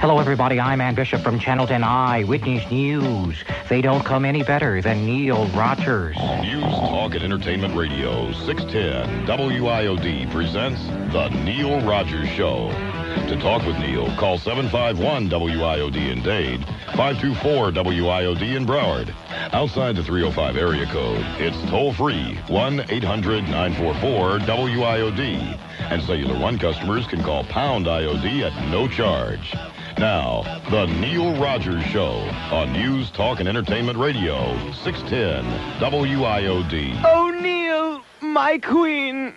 Hello, everybody. I'm Ann Bishop from Channel 10 Eyewitness News. They don't come any better than Neil Rogers. News, Talk, and Entertainment Radio, 610 WIOD presents The Neil Rogers Show. To talk with Neil, call 751-WIOD in Dade, 524-WIOD in Broward. Outside the 305 area code, it's toll-free, 1-800-944-WIOD. And Cellular One customers can call pound IOD at no charge. Now, The Neil Rogers Show on News, Talk, and Entertainment Radio, 610 WIOD. Oh, Neil, my queen.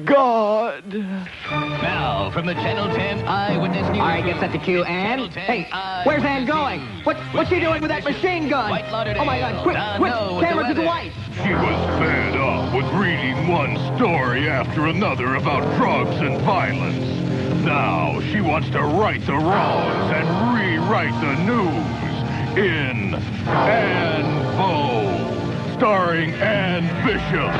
God. Now, from the Channel 10 Eyewitness News. All right, get set to cue, Ann. Hey, where's Ann going? What's she doing with that machine gun? Oh, my God, quick, camera to the light. She was fed up with reading one story after another about drugs and violence. Now she wants to right the wrongs and rewrite the news in Ann Bo, starring Ann Bishop.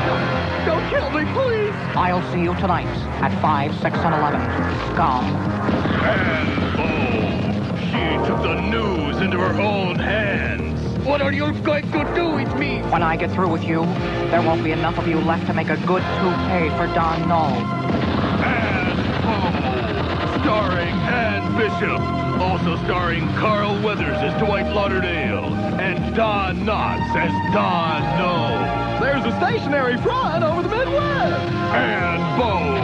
Don't kill me, please. I'll see you tonight at 5, 6, and 11. Gone. Ann Bo. She took the news into her own hands. What are you going to do with me? When I get through with you, there won't be enough of you left to make a good toupee for Don Knoll. Ann Bo. Starring Ann Bishop. Also starring Carl Weathers as Dwight Lauderdale. And Don Knotts as Don No. There's a stationary front over the Midwest. Ann Bo.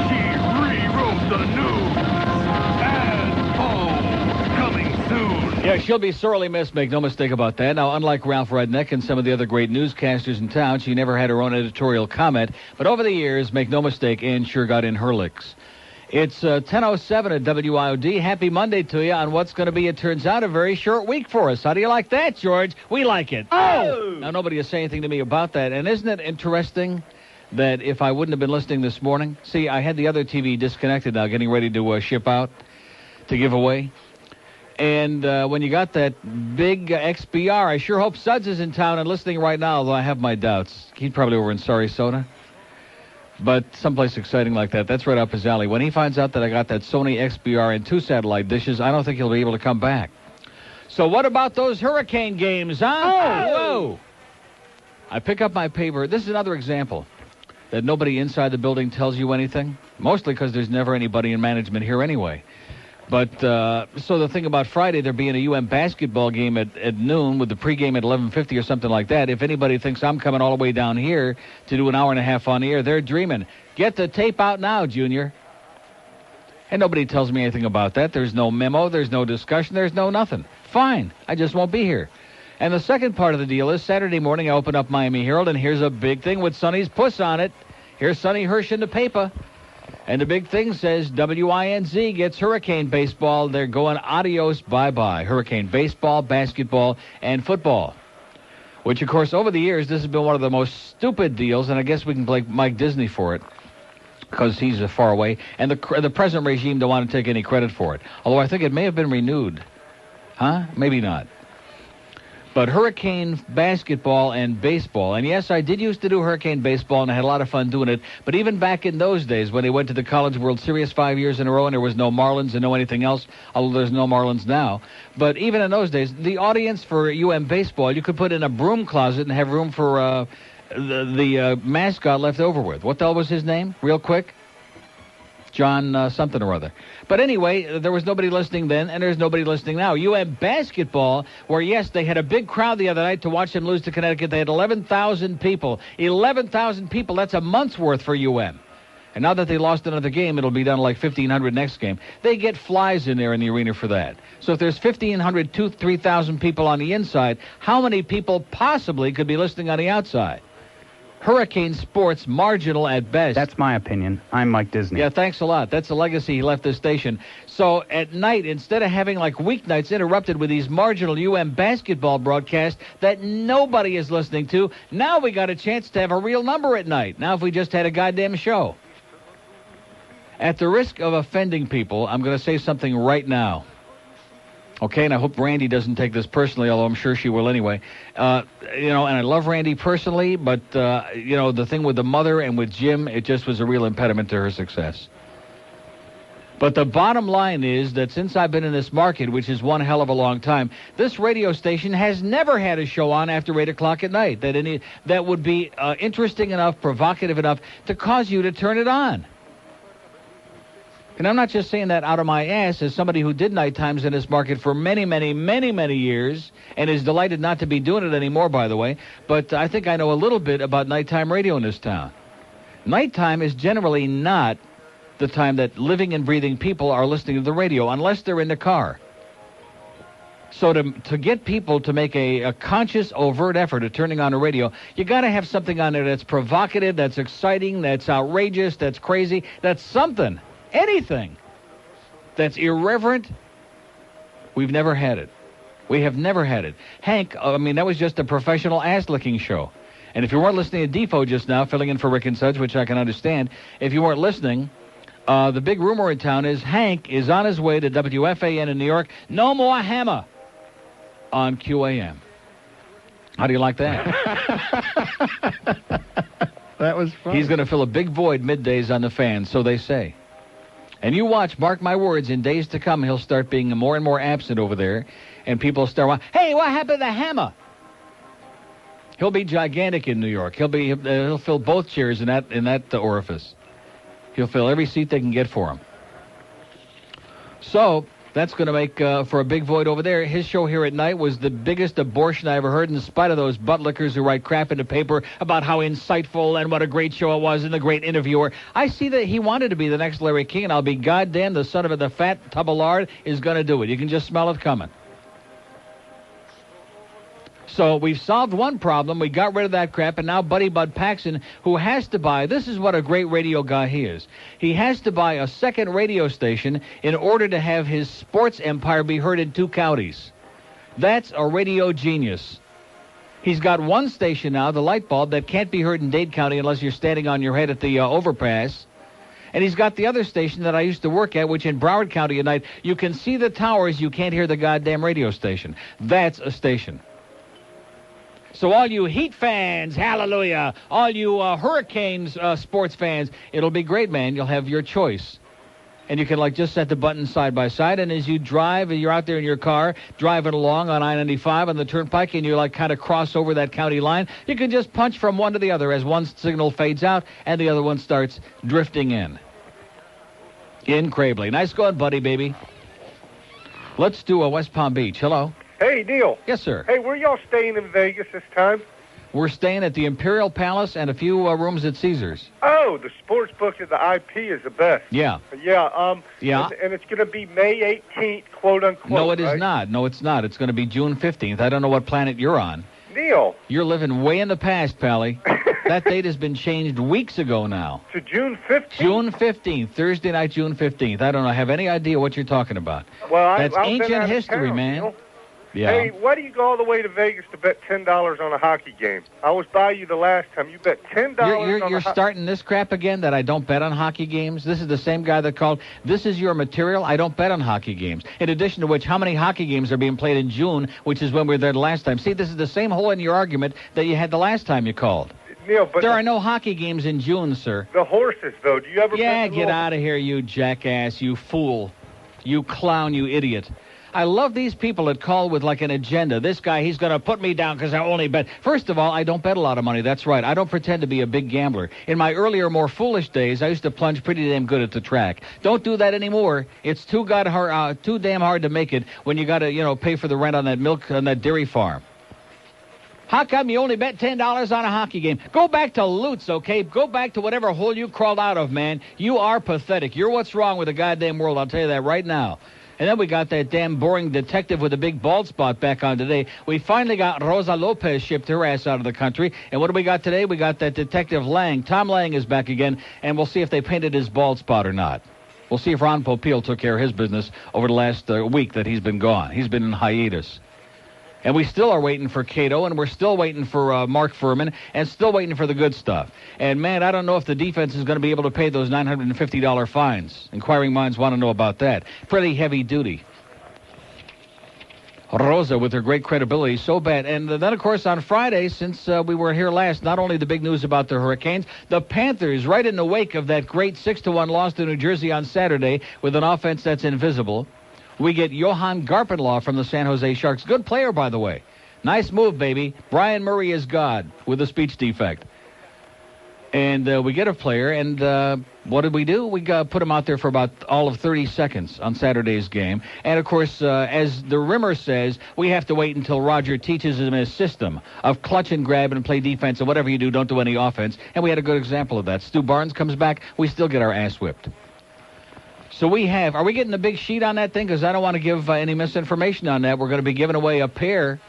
She rewrote the news. Ann Bo. Coming soon. Yeah, she'll be sorely missed, make no mistake about that. Now, unlike Ralph Redneck and some of the other great newscasters in town, she never had her own editorial comment. But over the years, make no mistake, Ann sure got in her licks. It's 10:07 at WIOD. Happy Monday to you on what's going to be, it turns out, a very short week for us. How do you like that, George? We like it. Oh! Now, nobody has said anything to me about that. And isn't it interesting that if I wouldn't have been listening this morning... See, I had the other TV disconnected now, getting ready to ship out, to give away. And when you got that big XBR, I sure hope Suds is in town and listening right now, although I have my doubts. He's probably over in Sarasota. But someplace exciting like that, that's right up his alley. When he finds out that I got that Sony XBR and 2 satellite dishes, I don't think he'll be able to come back. So what about those hurricane games, huh? Oh! Whoa! I pick up my paper. This is another example that nobody inside the building tells you anything. Mostly because there's never anybody in management here anyway. But, so the thing about Friday, there being a UM basketball game at noon with the pregame at 11:50 or something like that, if anybody thinks I'm coming all the way down here to do an hour and a half on the air, they're dreaming. Get the tape out now, Junior. And nobody tells me anything about that. There's no memo, there's no discussion, there's no nothing. Fine, I just won't be here. And the second part of the deal is Saturday morning I open up Miami Herald, and here's a big thing with Sonny's puss on it. Here's Sonny Hirsch in the paper. And the big thing says WINZ gets hurricane baseball. They're going adios, bye-bye. Hurricane baseball, basketball, and football. Which, of course, over the years, this has been one of the most stupid deals, and I guess we can blame Mike Disney for it because he's far away. And the present regime don't want to take any credit for it. Although I think it may have been renewed. Huh? Maybe not. But hurricane basketball and baseball. And yes, I did used to do hurricane baseball, and I had a lot of fun doing it. But even back in those days, when they went to the College World Series 5 years in a row, and there was no Marlins and no anything else, although there's no Marlins now. But even in those days, the audience for UM baseball, you could put in a broom closet and have room for the mascot left over with. What the hell was his name? Real quick. John something or other. But anyway, there was nobody listening then, and there's nobody listening now. UM basketball, where, yes, they had a big crowd the other night to watch them lose to Connecticut. They had 11,000 people. 11,000 people, that's a month's worth for UM. And now that they lost another game, it'll be down to like 1,500 next game. They get flies in there in the arena for that. So if there's 1,500 to 3,000 people on the inside, how many people possibly could be listening on the outside? Hurricane sports, marginal at best. That's my opinion. I'm Mike Disney. Yeah, thanks a lot. That's the legacy he left this station. So at night, instead of having like weeknights interrupted with these marginal UM basketball broadcasts that nobody is listening to, now we got a chance to have a real number at night. Now if we just had a goddamn show. At the risk of offending people, I'm going to say something right now. Okay, and I hope Randi doesn't take this personally, although I'm sure she will anyway. And I love Randi personally, but, the thing with the mother and with Jim, it just was a real impediment to her success. But the bottom line is that since I've been in this market, which is one hell of a long time, this radio station has never had a show on after 8 o'clock at night that would be interesting enough, provocative enough to cause you to turn it on. And I'm not just saying that out of my ass as somebody who did night times in this market for many, many, many, many years and is delighted not to be doing it anymore, by the way. But I think I know a little bit about nighttime radio in this town. Nighttime is generally not the time that living and breathing people are listening to the radio, unless they're in the car. So to get people to make a conscious, overt effort at turning on a radio, you got to have something on there that's provocative, that's exciting, that's outrageous, that's crazy, that's something, anything that's irreverent. We've never had it. We have never had it. Hank, that was just a professional ass-licking show. And if you weren't listening to Defo just now, filling in for Rick and Suds, which I can understand, if you weren't listening, the big rumor in town is Hank is on his way to WFAN in New York. No more hammer on QAM. How do you like that? That was fun. He's going to fill a big void middays on the fan, so they say. And you watch, mark my words, in days to come, he'll start being more and more absent over there, and people start, hey, what happened to the hammer? He'll be gigantic in New York. He'll fill both chairs in that orifice. He'll fill every seat they can get for him. So that's going to make for a big void over there. His show here at night was the biggest abortion I ever heard, in spite of those butt lickers who write crap in the paper about how insightful and what a great show it was and the great interviewer. I see that he wanted to be the next Larry King, and I'll be goddamn the son of the fat tub of lard is going to do it. You can just smell it coming. So we've solved one problem. We got rid of that crap, and now Buddy Bud Paxson, who has to buy, this is what a great radio guy he is. He has to buy a second radio station in order to have his sports empire be heard in 2 counties. That's a radio genius. He's got one station now, the Light Bulb, that can't be heard in Dade County unless you're standing on your head at the overpass. And he's got the other station that I used to work at, which in Broward County at night, you can see the towers, you can't hear the goddamn radio station. That's a station. So all you Heat fans, hallelujah. All you Hurricanes sports fans, it'll be great, man. You'll have your choice. And you can, just set the buttons side by side, and as you drive, and you're out there in your car, driving along on I-95 on the turnpike, and you, kind of cross over that county line, you can just punch from one to the other as one signal fades out and the other one starts drifting in. Incredibly. Nice going, buddy, baby. Let's do a West Palm Beach. Hello. Hey, Neil. Yes, sir. Hey, where y'all staying in Vegas this time? We're staying at the Imperial Palace and a few rooms at Caesars. Oh, the sports book at the IP is the best. Yeah. Yeah. Yeah. And it's going to be May 18th, quote unquote. No, it is right? not. No, it's not. It's going to be June 15th. I don't know what planet you're on. Neil. You're living way in the past, Pally. That date has been changed weeks ago now. To June 15th? June 15th. Thursday night, June 15th. I don't know. I have any idea what you're talking about. Well, That's I've ancient been out of history, town, man. Neil. Yeah. Hey, why do you go all the way to Vegas to bet $10 on a hockey game? I was by you the last time. You bet $10 You're starting this crap again that I don't bet on hockey games? This is the same guy that called, this is your material? I don't bet on hockey games. In addition to which, how many hockey games are being played in June, which is when we were there the last time? See, this is the same hole in your argument that you had the last time you called. Neil, but there are no hockey games in June, sir. The horses, though. Do you ever Yeah, bet get out of here, you jackass, you fool. You clown, you idiot. I love these people that call with an agenda. This guy, he's going to put me down because I only bet. First of all, I don't bet a lot of money. That's right. I don't pretend to be a big gambler. In my earlier, more foolish days, I used to plunge pretty damn good at the track. Don't do that anymore. It's too damn hard to make it when you got to, pay for the rent on that milk, on that dairy farm. How come you only bet $10 on a hockey game? Go back to Lutz, okay? Go back to whatever hole you crawled out of, man. You are pathetic. You're what's wrong with the goddamn world. I'll tell you that right now. And then we got that damn boring detective with a big bald spot back on today. We finally got Rosa Lopez shipped her ass out of the country. And what do we got today? We got that Detective Lang. Tom Lang is back again, and we'll see if they painted his bald spot or not. We'll see if Ron Popeil took care of his business over the last week that he's been gone. He's been in hiatus. And we still are waiting for Cato, and we're still waiting for Mark Furman, and still waiting for the good stuff. And, man, I don't know if the defense is going to be able to pay those $950 fines. Inquiring minds want to know about that. Pretty heavy duty. Rosa with her great credibility, so bad. And then, of course, on Friday, since we were here last, not only the big news about the Hurricanes, the Panthers, right in the wake of that great 6-1 loss to New Jersey on Saturday with an offense that's invisible, we get Johan Garpenlov from the San Jose Sharks. Good player, by the way. Nice move, baby. Brian Murray is God with a speech defect. And we get a player, and what did we do? We put him out there for about all of 30 seconds on Saturday's game. And, of course, as the Rimmer says, we have to wait until Roger teaches him his system of clutch and grab and play defense, and whatever you do, don't do any offense. And we had a good example of that. Stu Barnes comes back, we still get our ass whipped. So are we getting a big sheet on that thing? Because I don't want to give any misinformation on that. We're going to be giving away a pair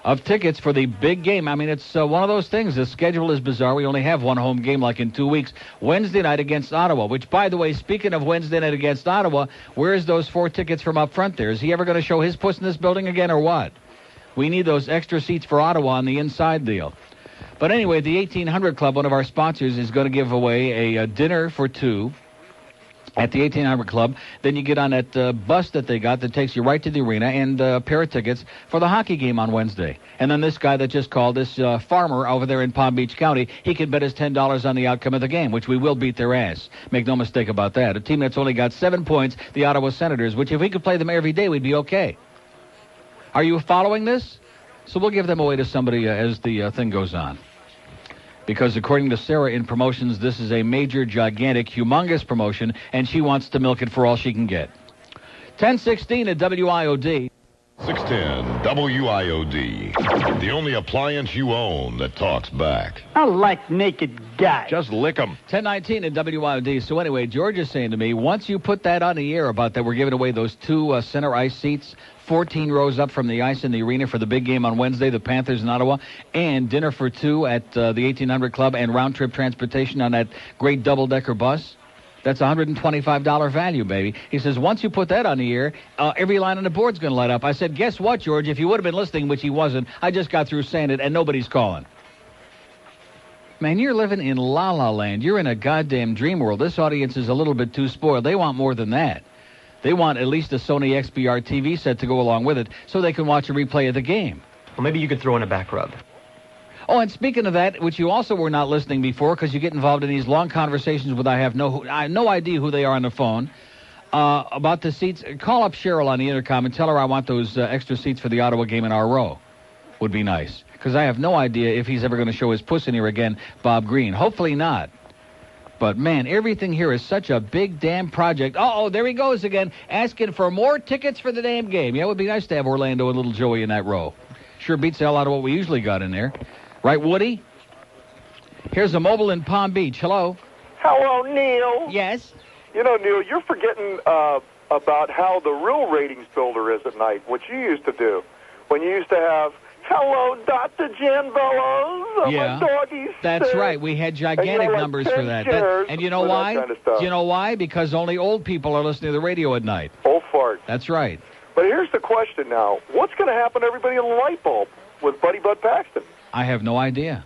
of tickets for the big game. I mean, it's one of those things. The schedule is bizarre. We only have one home game like in 2 weeks. Wednesday night against Ottawa, which, by the way, speaking of Wednesday night against Ottawa, where's those 4 tickets from up front there? Is he ever going to show his puss in this building again or what? We need those extra seats for Ottawa on the inside deal. But anyway, the 1800 Club, one of our sponsors, is going to give away a dinner for 2 at the 1800 Club. Then you get on that bus that they got that takes you right to the arena, and a pair of tickets for the hockey game on Wednesday. And then this guy that just called, this farmer over there in Palm Beach County, he can bet his $10 on the outcome of the game, which we will beat their ass. Make no mistake about that. A team that's only got 7 points, the Ottawa Senators, which if we could play them every day, we'd be okay. Are you following this? So we'll give them away to somebody as the thing goes on. Because according to Sarah in promotions, this is a major, gigantic, humongous promotion, and she wants to milk it for all she can get. 1016 at WIOD. 610 WIOD. The only appliance you own that talks back. I like naked guys. Just lick 'em. 1019 at WIOD. So anyway, George is saying to me, once you put that on the air about that we're giving away those 2 center ice seats, 14 rows up from the ice in the arena for the big game on Wednesday, the Panthers in Ottawa, and dinner for 2 at the 1800 Club and round-trip transportation on that great double-decker bus. That's $125 value, baby. He says, once you put that on the air, every line on the board's going to light up. I said, guess what, George? If you would have been listening, which he wasn't, I just got through saying it, and nobody's calling. Man, you're living in la-la land. You're in a goddamn dream world. This audience is a little bit too spoiled. They want more than that. They want at least a Sony XBR TV set to go along with it so they can watch a replay of the game. Well, maybe you could throw in a back rub. Oh, and speaking of that, which you also were not listening before because you get involved in these long conversations with I have no idea who they are on the phone, about the seats, call up Cheryl on the intercom and tell her I want those extra seats for the Ottawa game in our row. Would be nice. Because I have no idea if he's ever going to show his puss in here again, Bob Green. Hopefully not. But, man, everything here is such a big damn project. Uh-oh, there he goes again, asking for more tickets for the damn game. Yeah, it would be nice to have Orlando and little Joey in that row. Sure beats the hell out of what we usually got in there. Right, Woody? Here's a mobile in Palm Beach. Hello? Hello, Neil. Yes? You know, Neil, you're forgetting about how the real ratings builder is at night, what you used to do. When you used to have, hello, Dr. Jan Bellows, yeah, my doggies. That's right. We had gigantic numbers for that. And you know why? Kind of you know why? Because only old people are listening to the radio at night. Old fart. That's right. But here's the question now. What's going to happen to everybody in the light bulb with Buddy Bud Paxton? I have no idea.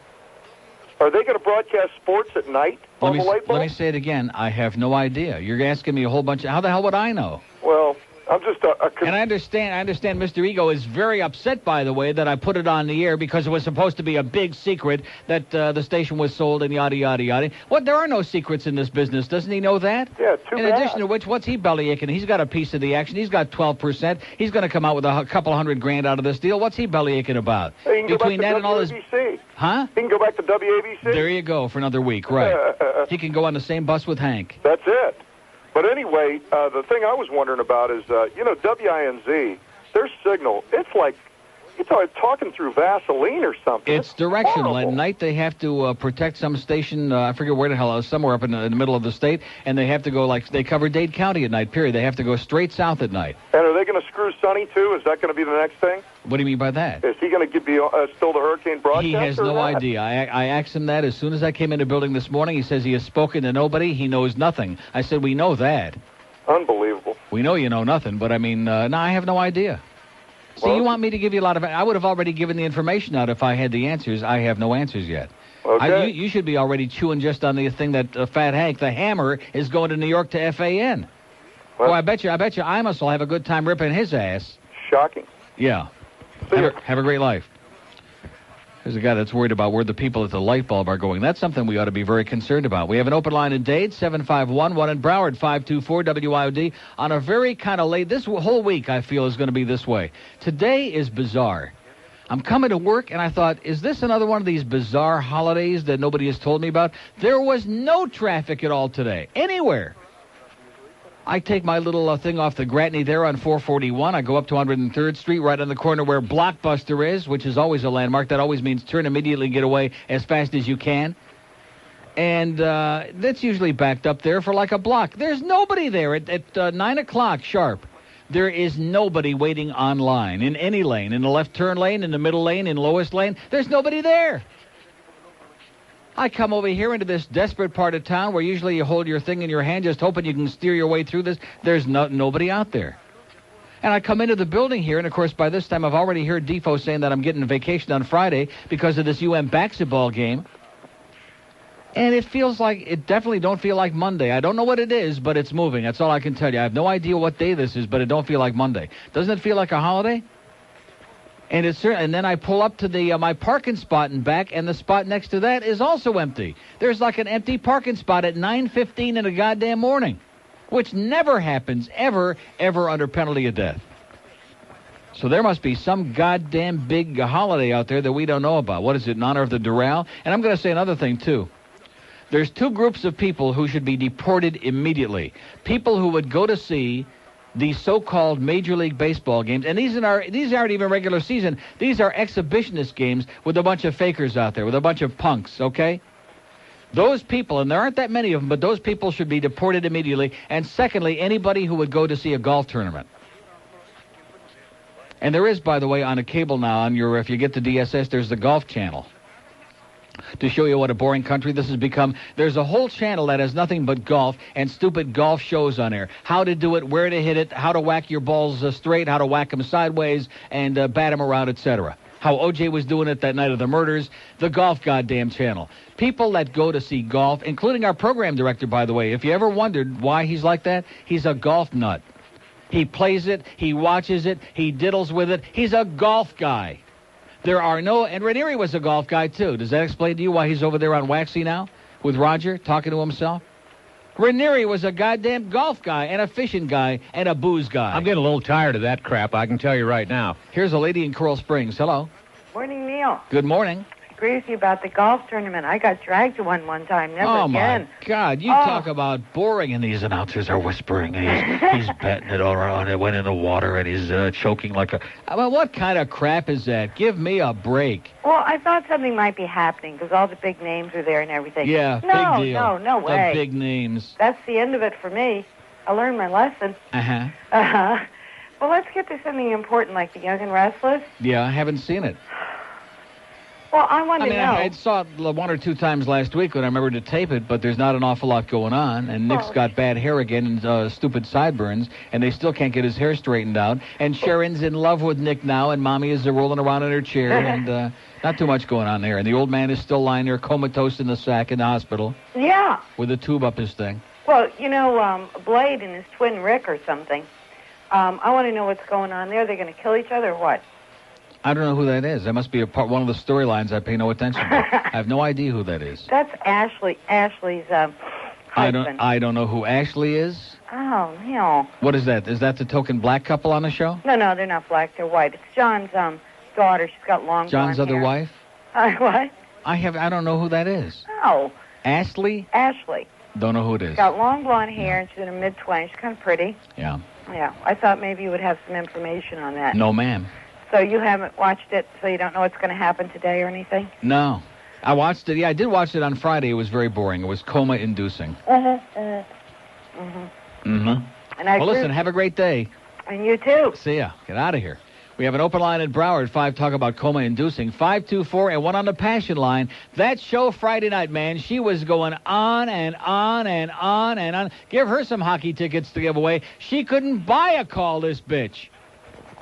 Are they going to broadcast sports at night on the light bulb? Let me say it again. I have no idea. You're asking me a whole bunch of... How the hell would I know? Well, I'm just And I understand Mr. Ego is very upset, by the way, that I put it on the air because it was supposed to be a big secret that the station was sold and yada, yada, yada. What? There are no secrets in this business. Doesn't he know that? Yeah, too In addition to which, what's he bellyaching? He's got a piece of the action. He's got 12%. He's going to come out with a couple $100,000 out of this deal. What's he bellyaching about? Hey, he can Between go back that to and all his... WABC. Huh? He can go back to WABC. There you go for another week, right. He can go on the same bus with Hank. That's it. But anyway, the thing I was wondering about is, WINZ, their signal, it's like, it's talking through Vaseline or something. It's directional. horrible. At night, they have to protect some station, I forget where the hell, somewhere up in the middle of the state, and they have to go, like, they cover Dade County at night, period. They have to go straight south at night. And are they going to screw Sonny, too? Is that going to be the next thing? What do you mean by that? Is he going to be still the Hurricane broadcaster? He has no idea. I asked him that as soon as I came in the building this morning. He says he has spoken to nobody. He knows nothing. I said, we know that. Unbelievable. We know you know nothing, but I mean, no, I have no idea. See, Well, you want me to give you a lot of... I would have already given the information out if I had the answers. I have no answers yet. Okay. You should be already chewing just on the thing that Fat Hank, the Hammer, is going to New York to FAN. Well, I bet you Imus will have a good time ripping his ass. Shocking. Yeah. Have a great life. There's a guy that's worried about where the people at the light bulb are going. That's something we ought to be very concerned about. We have an open line in Dade, 751, one in Broward, 524 WIOD. On a very kind of late, this whole week I feel is going to be this way. Today is bizarre. I'm coming to work, and I thought, is this another one of these bizarre holidays that nobody has told me about? There was no traffic at all today, anywhere. I take my little thing off the Gratney there on 441. I go up to 103rd Street, right on the corner where Blockbuster is, which is always a landmark. That always means turn immediately, get away as fast as you can. And that's usually backed up there for like a block. There's nobody there at 9 o'clock sharp. There is nobody waiting online in any lane, in the left turn lane, in the middle lane, in lowest lane. There's nobody there. I come over here into this desperate part of town where usually you hold your thing in your hand just hoping you can steer your way through this. There's nobody out there. And I come into the building here, and, of course, by this time I've already heard Defo saying that I'm getting a vacation on Friday because of this basketball game. And it definitely don't feel like Monday. I don't know what it is, but it's moving. That's all I can tell you. I have no idea what day this is, but it don't feel like Monday. Doesn't it feel like a holiday? And and then I pull up to my parking spot in back, and the spot next to that is also empty. There's like an empty parking spot at 9:15 in the goddamn morning, which never happens, ever under penalty of death. So there must be some goddamn big holiday out there that we don't know about. What is it, in honor of the Doral? And I'm going to say another thing, too. There's two groups of people who should be deported immediately. People who would go to see these so-called Major League Baseball games, and these aren't even regular season. These are exhibitionist games with a bunch of fakers out there, with a bunch of punks, okay? Those people, and there aren't that many of them, but those people should be deported immediately. And secondly, anybody who would go to see a golf tournament. And there is, by the way, on a cable now, if you get the DSS, there's the Golf Channel. To show you what a boring country this has become, there's a whole channel that has nothing but golf and stupid golf shows on there. How to do it, where to hit it, how to whack your balls straight, how to whack them sideways, and bat them around, etc. How O.J. was doing it that night of the murders. The Golf Goddamn Channel. People that go to see golf, including our program director, by the way, if you ever wondered why he's like that, he's a golf nut. He plays it, he watches it, he diddles with it. He's a golf guy. And Ranieri was a golf guy, too. Does that explain to you why he's over there on Waxy now with Roger, talking to himself? Ranieri was a goddamn golf guy and a fishing guy and a booze guy. I'm getting a little tired of that crap, I can tell you right now. Here's a lady in Coral Springs. Hello. Morning, Neil. Good morning. I agree with you about the golf tournament. I got dragged to one time. Never again. Oh, my God. You talk about boring, and these announcers are whispering, and he's betting it all around. It went in the water, and he's choking like a... Well, what kind of crap is that? Give me a break. Well, I thought something might be happening because all the big names are there and everything. Yeah, big deal. No way. The big names. That's the end of it for me. I learned my lesson. Uh-huh. Uh-huh. Well, let's get to something important like the Young and Restless. Yeah, I haven't seen it. Well, I want to know. I saw it one or two times last week when I remembered to tape it, but there's not an awful lot going on. And Nick's got bad hair again and stupid sideburns, and they still can't get his hair straightened out. And Sharon's in love with Nick now, and Mommy is rolling around in her chair, and not too much going on there. And the old man is still lying there comatose in the sack in the hospital. Yeah. With a tube up his thing. Well, Blade and his twin Rick or something. I want to know what's going on there. They're going to kill each other or what? I don't know who that is. That must be one of the storylines I pay no attention to. I have no idea who that is. That's Ashley. Ashley's husband. I don't know who Ashley is. Oh, no. What is that? Is that the token black couple on the show? No, they're not black. They're white. It's John's daughter. She's got long John's blonde other hair. wife? What? I don't know who that is. Oh. Ashley? Ashley. Don't know who it is. She's got long blonde hair, and she's in her mid-20s. She's kind of pretty. Yeah. Yeah. I thought maybe you would have some information on that. No, ma'am. So you haven't watched it, so you don't know what's going to happen today or anything? No. I watched it. Yeah, I did watch it on Friday. It was very boring. It was coma-inducing. And Well, listen, have a great day. And you too. See ya. Get out of here. We have an open line in Broward, 5 talk about coma-inducing, 524, and 1 on the passion line. That show Friday night, man, she was going on and on and on and on. Give her some hockey tickets to give away. She couldn't buy a call, this bitch.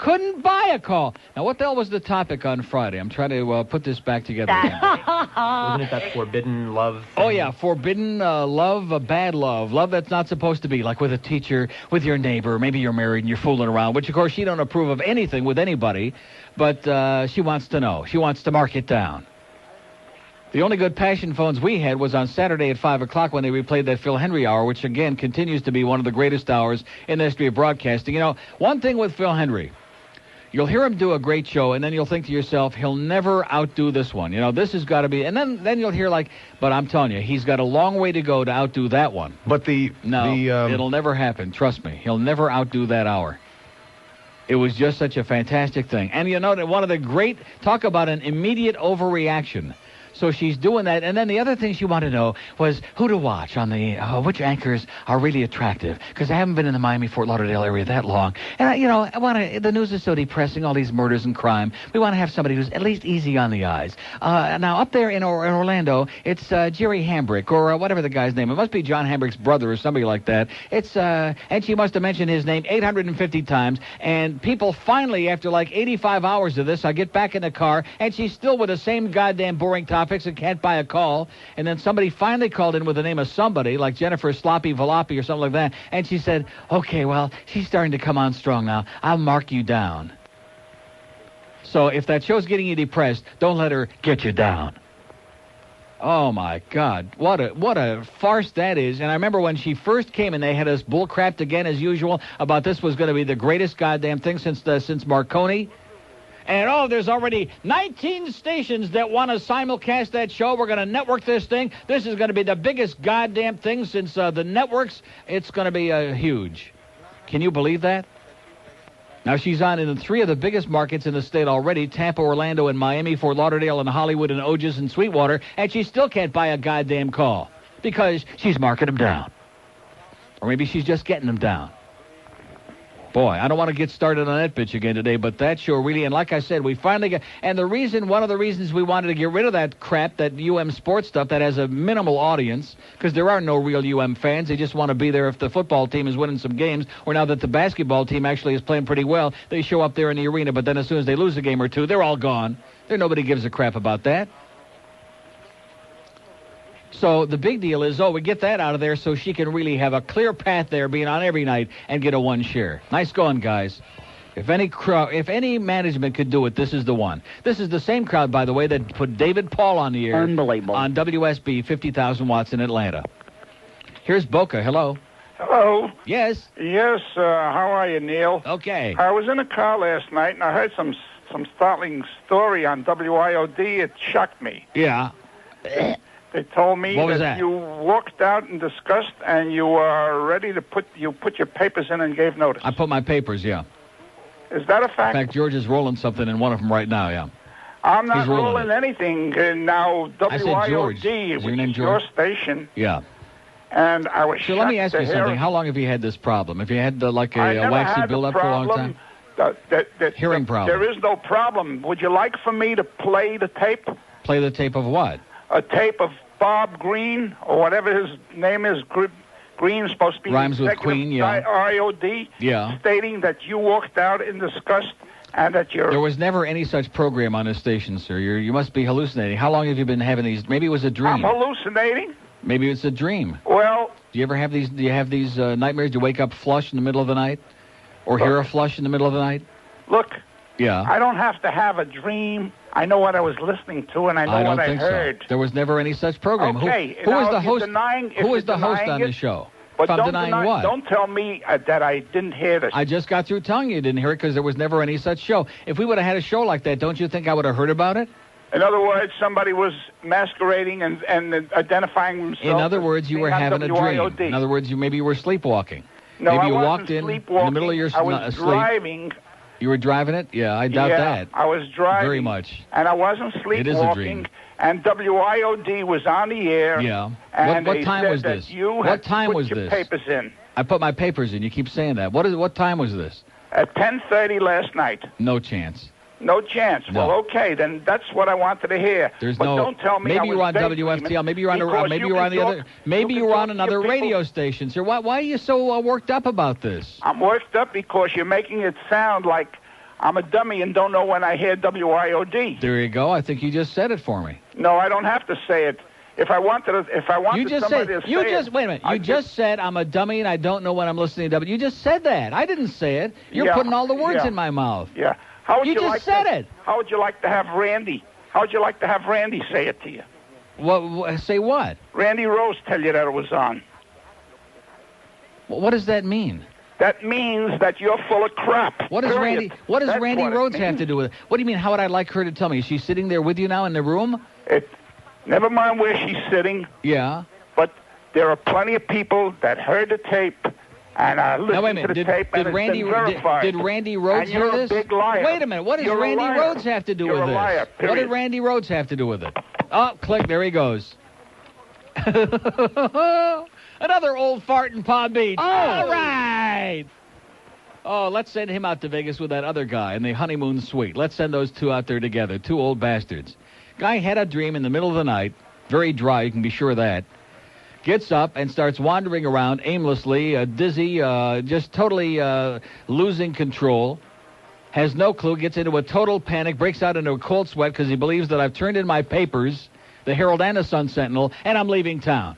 Couldn't buy a call. Now, what the hell was the topic on Friday? I'm trying to put this back together again. Wasn't it that forbidden love thing? Oh, yeah, forbidden love, bad love. Love that's not supposed to be, like with a teacher, with your neighbor. Maybe you're married and you're fooling around, which, of course, she don't approve of anything with anybody, but she wants to know. She wants to mark it down. The only good passion phones we had was on Saturday at 5 o'clock when they replayed that Phil Hendry hour, which, again, continues to be one of the greatest hours in the history of broadcasting. You know, one thing with Phil Hendry, you'll hear him do a great show, and then you'll think to yourself, he'll never outdo this one. You know, this has got to be... And then you'll hear, like, but I'm telling you, he's got a long way to go to outdo that one. But it'll never happen. Trust me. He'll never outdo that hour. It was just such a fantastic thing. And you know, one of the great... Talk about an immediate overreaction. So she's doing that. And then the other thing she wanted to know was who to watch on the, which anchors are really attractive. Because I haven't been in the Miami-Fort Lauderdale area that long. And, the news is so depressing, all these murders and crime. We want to have somebody who's at least easy on the eyes. Now, up there in Orlando, it's Jerry Hambrick, or whatever the guy's name. It must be John Hambrick's brother or somebody like that. It's, and she must have mentioned his name 850 times. And people finally, after like 85 hours of this, I get back in the car, and she's still with the same goddamn boring topics and can't buy a call. And then somebody finally called in with the name of somebody, like Jennifer Sloppy Valapi or something like that. And she said, okay, well, she's starting to come on strong now. I'll mark you down. So if that show's getting you depressed, don't let her get you down. Oh, my God. What a farce that is. And I remember when she first came and they had us bull-crapped again as usual about this was going to be the greatest goddamn thing since Marconi. And, there's already 19 stations that want to simulcast that show. We're going to network this thing. This is going to be the biggest goddamn thing since the networks. It's going to be huge. Can you believe that? Now, she's on in 3 of the biggest markets in the state already, Tampa, Orlando, and Miami, Fort Lauderdale, and Hollywood, and Oges, and Sweetwater, and she still can't buy a goddamn call because she's marking them down. Or maybe she's just getting them down. Boy, I don't want to get started on that bitch again today, but that show really, and like I said, we finally got, and one of the reasons we wanted to get rid of that crap, that UM sports stuff that has a minimal audience, because there are no real UM fans. They just want to be there if the football team is winning some games, or now that the basketball team actually is playing pretty well, they show up there in the arena, but then as soon as they lose a game or two, they're all gone. Nobody gives a crap about that. So the big deal is, we get that out of there so she can really have a clear path there, being on every night, and get a 1 share. Nice going, guys. If any management could do it, this is the one. This is the same crowd, by the way, that put David Paul on the air. Unbelievable. On WSB, 50,000 watts in Atlanta. Here's Boca. Hello. Hello. Yes. Yes, how are you, Neil? Okay. I was in a car last night, and I heard some startling story on WIOD. It shocked me. Yeah. They told me that you walked out in disgust and you were ready to put your papers in and gave notice. I put my papers, yeah. Is that a fact? In fact, George is rolling something in one of them right now, yeah. I'm not rolling anything. Now, WIOD, which is your station. Yeah. And I was So let me ask you something. How long have you had this problem? Have you had a waxy buildup for a long time? Hearing problem. There is no problem. Would you like for me to play the tape? Play the tape of what? A tape of Bob Green, or whatever his name is. Green's supposed to be rhymes with Queen, yeah. IOD, yeah. Stating that you walked out in disgust and that you're... There was never any such program on this station, sir. You must be hallucinating. How long have you been having these? Maybe it was a dream. I'm hallucinating? Maybe it's a dream. Well... Do you ever have these? Do you have these nightmares? Do you wake up flush in the middle of the night? Or hear a flush in the middle of the night? Look. Yeah. I don't have to have a dream. I know what I was listening to, and I know what I heard. So. There was never any such program. Okay. Who was the host? Who was the host on the the show? But if I'm denying what? Don't tell me that I didn't hear this. I just got through telling you didn't hear it because there was never any such show. If we would have had a show like that, don't you think I would have heard about it? In other words, somebody was masquerading and identifying themselves. In other words, you were having a dream. In other words, maybe you were sleepwalking. No, maybe I you wasn't walked in sleepwalking. the middle of your I was driving. You were driving it? Yeah, I doubt that. I was driving. Very much. And I wasn't sleepwalking. It is a dream. And WIOD was on the air. Yeah. And what time was this? What time was this? Papers in. I put my papers in. You keep saying that. What time was this? At 10:30 last night. No chance. No chance. No. Well, okay, then that's what I wanted to hear. But don't tell me. Maybe you were on WFTL. Maybe you were on. Maybe you were on the other. Maybe you were on another radio station, sir. Why are you so worked up about this? I'm worked up because you're making it sound like I'm a dummy and don't know when I hear WIOD. There you go. I think you just said it for me. No, I don't have to say it. If I wanted somebody to say it... Wait a minute. You just said I'm a dummy and I don't know when I'm listening to You just said that. I didn't say it. You're putting all the words in my mouth. Yeah. How would you just like said it. How would you like to have Randy? How would you like to have Randy say it to you? Say what? Randy Rhodes tell you that it was on. Well, what does that mean? That means that you're full of crap. What does Randy Rhodes have to do with it? What do you mean? How would I like her to tell me? Is she sitting there with you now in the room? Never mind where she's sitting. Yeah. But there are plenty of people that heard the tape and are listening to the tape and it's been verified. Did Randy Rhodes hear this? You're a big liar. Wait a minute. What does Randy Rhodes have to do with this? You're a liar, period. What did Randy Rhodes have to do with it? Oh, click. There he goes. Another old fart in Palm Beach. Oh. All right. Oh, let's send him out to Vegas with that other guy in the honeymoon suite. Let's send those two out there together. Two old bastards. Guy had a dream in the middle of the night. Very dry, you can be sure of that. Gets up and starts wandering around aimlessly, dizzy, just totally losing control. Has no clue, gets into a total panic, breaks out into a cold sweat because he believes that I've turned in my papers, the Herald and the Sun-Sentinel, and I'm leaving town.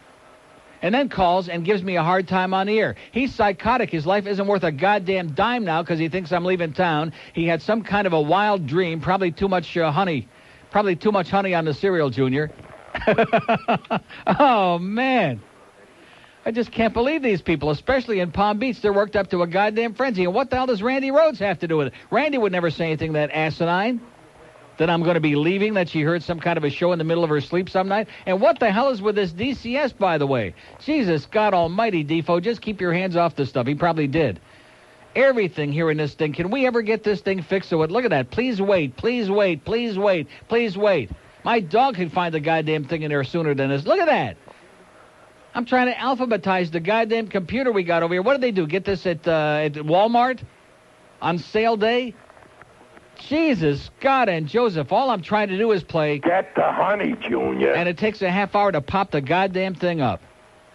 And then calls and gives me a hard time on the air. He's psychotic. His life isn't worth a goddamn dime now because he thinks I'm leaving town. He had some kind of a wild dream, probably too much honey. Probably too much honey on the cereal, Junior. Oh, man. I just can't believe these people, especially in Palm Beach. They're worked up to a goddamn frenzy. And what the hell does Randy Rhodes have to do with it? Randy would never say anything that asinine. That I'm going to be leaving, that she heard some kind of a show in the middle of her sleep some night. And what the hell is with this DCS, by the way? Jesus, God almighty, Defo, just keep your hands off this stuff. He probably did. Everything here in this thing. Can we ever get this thing fixed? So look at that. Please wait. Please wait. Please wait. Please wait. My dog can find the goddamn thing in there sooner than this. Look at that. I'm trying to alphabetize the goddamn computer we got over here. What did they do? Get this at Walmart on sale day? Jesus, God and Joseph, all I'm trying to do is play... Get the honey, Junior. And it takes a half hour to pop the goddamn thing up.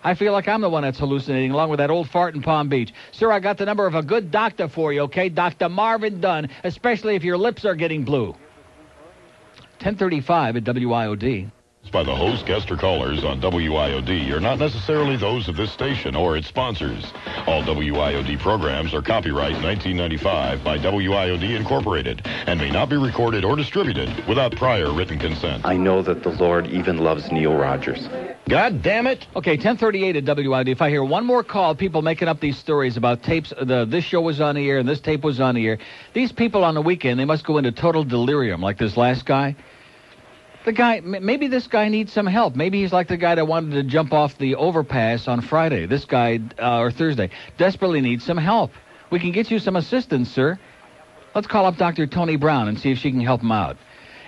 I feel like I'm the one that's hallucinating along with that old fart in Palm Beach. Sir, I got the number of a good doctor for you, okay? Dr. Marvin Dunn, especially if your lips are getting blue. 10:35 at WIOD. By the host, guest, or callers on WIOD are not necessarily those of this station or its sponsors. All WIOD programs are copyright 1995 by WIOD Incorporated and may not be recorded or distributed without prior written consent. I know that the Lord even loves Neil Rogers. God damn it! Okay, 10:38 at WIOD. If I hear one more call, people making up these stories about tapes, this show was on the air and this tape was on the air. These people on the weekend, they must go into total delirium like this last guy. The guy, maybe this guy needs some help. Maybe he's like the guy that wanted to jump off the overpass on Friday. This guy, or Thursday, desperately needs some help. We can get you some assistance, sir. Let's call up Dr. Tony Brown and see if she can help him out.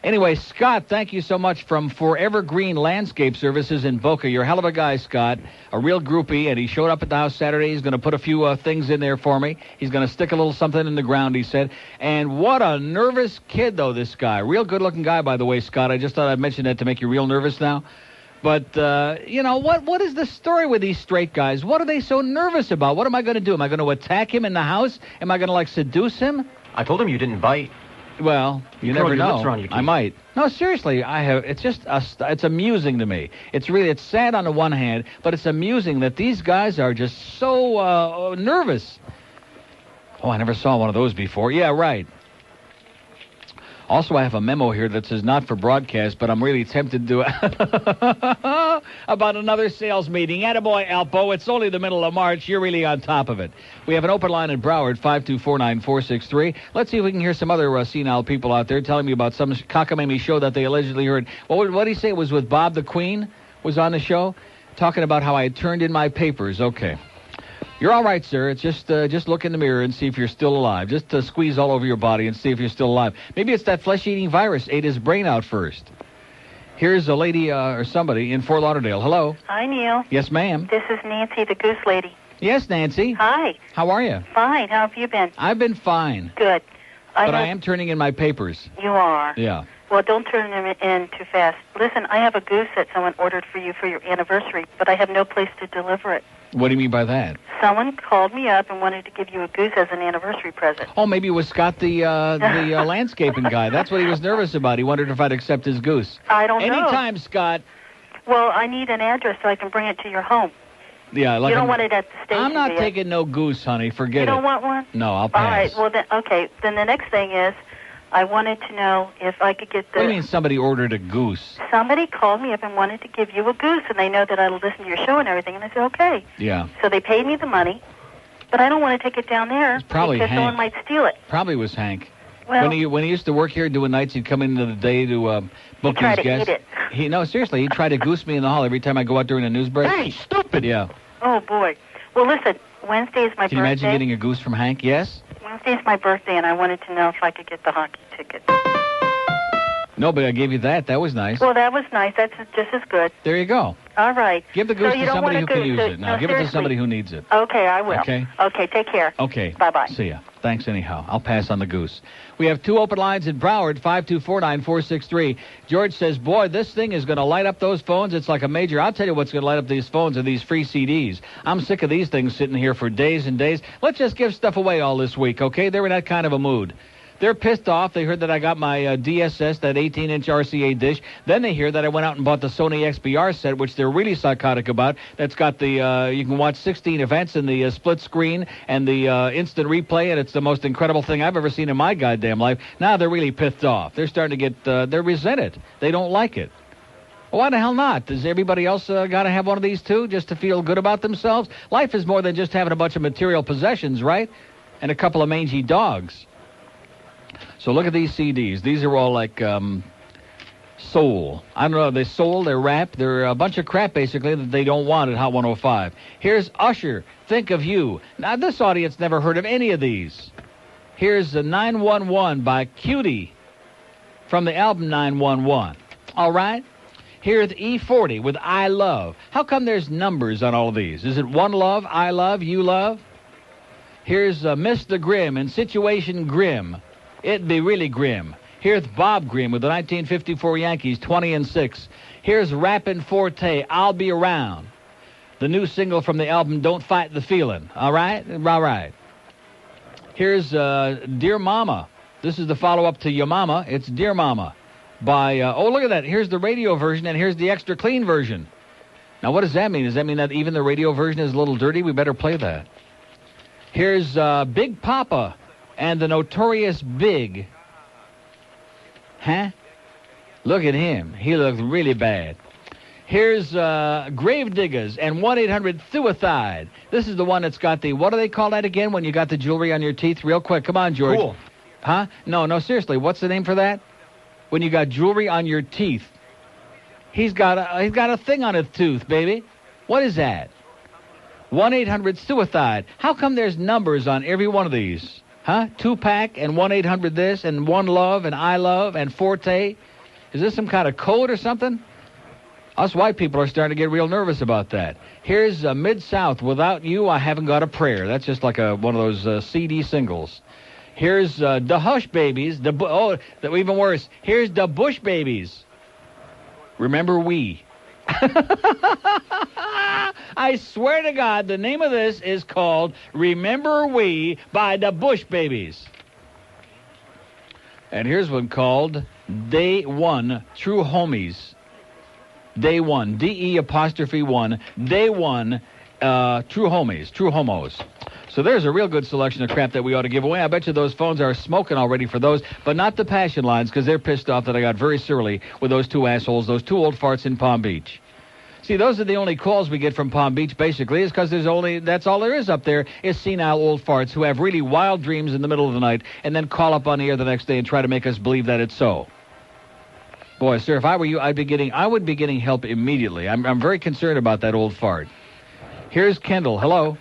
Anyway, Scott, thank you so much from Forever Green Landscape Services in Boca. You're a hell of a guy, Scott. A real groupie, and he showed up at the house Saturday. He's going to put a few things in there for me. He's going to stick a little something in the ground, he said. And what a nervous kid, though, this guy. Real good-looking guy, by the way, Scott. I just thought I'd mention that to make you real nervous now. But, you know, what is the story with these straight guys? What are they so nervous about? What am I going to do? Am I going to attack him in the house? Am I going to, like, seduce him? I told him you didn't bite. Well, you never know. Lips around your teeth. I might. No, seriously, I have. It's just, it's amusing to me. It's sad on the one hand, but it's amusing that these guys are just so nervous. Oh, I never saw one of those before. Yeah, right. Also, I have a memo here that says not for broadcast, but I'm really tempted to about another sales meeting. Attaboy, Alpo. It's only the middle of March. You're really on top of it. We have an open line in Broward, 5249463. Let's see if we can hear some other senile people out there telling me about some cockamamie show that they allegedly heard. What did he say? It was with Bob the Queen was on the show, talking about how I had turned in my papers. Okay. You're all right, sir. It's just look in the mirror and see if you're still alive. Just squeeze all over your body and see if you're still alive. Maybe it's that flesh-eating virus ate his brain out first. Here's a lady or somebody in Fort Lauderdale. Hello. Hi, Neil. Yes, ma'am. This is Nancy, the goose lady. Yes, Nancy. Hi. How are you? Fine. How have you been? I've been fine. Good. But I am turning in my papers. You are? Yeah. Well, don't turn them in too fast. Listen, I have a goose that someone ordered for you for your anniversary, but I have no place to deliver it. What do you mean by that? Someone called me up and wanted to give you a goose as an anniversary present. Oh, maybe it was Scott, the landscaping guy. That's what he was nervous about. He wondered if I'd accept his goose. I don't know. Anytime, Scott. Well, I need an address so I can bring it to your home. Yeah, like you don't want it at the station. I'm not taking no goose, honey. Forget it. You don't want one? No, I'll pass. All right. Well, then, okay. Then the next thing is, I wanted to know if I could get the... What do you mean somebody ordered a goose? Somebody called me up and wanted to give you a goose, and they know that I listen to your show and everything, and I said, okay. Yeah. So they paid me the money, but I don't want to take it down there probably because Hank. someone might steal it. Probably was Hank. Well, when he used to work here doing nights, he'd come into the day to book his guests. Eat it. No, seriously, he'd try to goose me in the hall every time I go out during a news break. Hey, stupid! Yeah. Oh, boy. Well, listen, Wednesday is my birthday. Can you imagine getting a goose from Hank? Yes? Wednesday is my birthday, and I wanted to know if I could get the hockey ticket. No, but I gave you that. That was nice. Well, that was nice. That's just as good. There you go. All right. Give the goose so to somebody who can use it. Now, give it to somebody who needs it. Okay, I will. Okay? Okay, take care. Okay. Bye-bye. See ya. Thanks anyhow. I'll pass on the goose. We have 2 open lines in Broward, 524-9463. George says, boy, this thing is going to light up those phones. It's like a major. I'll tell you what's going to light up these phones are these free CDs. I'm sick of these things sitting here for days and days. Let's just give stuff away all this week, okay? They're in that kind of a mood. They're pissed off. They heard that I got my DSS, that 18-inch RCA dish. Then they hear that I went out and bought the Sony XBR set, which they're really psychotic about. That's got the, you can watch 16 events in the split screen and the instant replay, and it's the most incredible thing I've ever seen in my goddamn life. Now they're really pissed off. They're starting to get, they're resented. They don't like it. Well, why the hell not? Does everybody else got to have one of these too, just to feel good about themselves? Life is more than just having a bunch of material possessions, right? And a couple of mangy dogs. So look at these CDs. These are all like soul. I don't know. They're soul. They're rap. They're a bunch of crap, basically, that they don't want at Hot 105. Here's Usher, Think of You. Now, this audience never heard of any of these. Here's 911 by Cutie from the album 911. All right? Here's E40 with I Love. How come there's numbers on all of these? Is it One Love, I Love, You Love? Here's Mr. Grimm and Situation Grim. It'd be really grim. Here's Bob Grimm with the 1954 Yankees, 20-6. Here's Rappin' Forte, I'll Be Around. The new single from the album, Don't Fight the Feeling. All right? All right. Here's Dear Mama. This is the follow-up to Your Mama. It's Dear Mama by, oh, look at that. Here's the radio version, and here's the extra clean version. Now, what does that mean? Does that mean that even the radio version is a little dirty? We better play that. Here's Big Papa and the Notorious Big. Huh? Look at him. He looks really bad. Here's Gravediggers and 1-800-Suicide. This is the one that's got the, what do they call that again when you got the jewelry on your teeth? Real quick. Come on, George. Cool. Huh? No, seriously. What's the name for that? When you got jewelry on your teeth. He's got a thing on his tooth, baby. What is that? 1-800-Suicide. How come there's numbers on every one of these? Huh? 2-pack and 1-800 this and One Love and I Love and Forte. Is this some kind of code or something? Us white people are starting to get real nervous about that. Here's Mid-South, Without You, I Haven't Got a Prayer. That's just like one of those CD singles. Here's the Hush Babies. Even worse. Here's the Bush Babies. Remember We. I swear to God, the name of this is called Remember We by the Bush Babies. And here's one called Day One, True Homies. Day One, DE'1. Day One, True Homies, True Homos. So there's a real good selection of crap that we ought to give away. I bet you those phones are smoking already for those, but not the passion lines, because they're pissed off that I got very surly with those two assholes, those two old farts in Palm Beach. See, those are the only calls we get from Palm Beach, basically, is because that's all there is up there, is senile old farts who have really wild dreams in the middle of the night and then call up on the air the next day and try to make us believe that it's so. Boy, sir, if I were you, I would be getting help immediately. I'm very concerned about that old fart. Here's Kendall. Hello.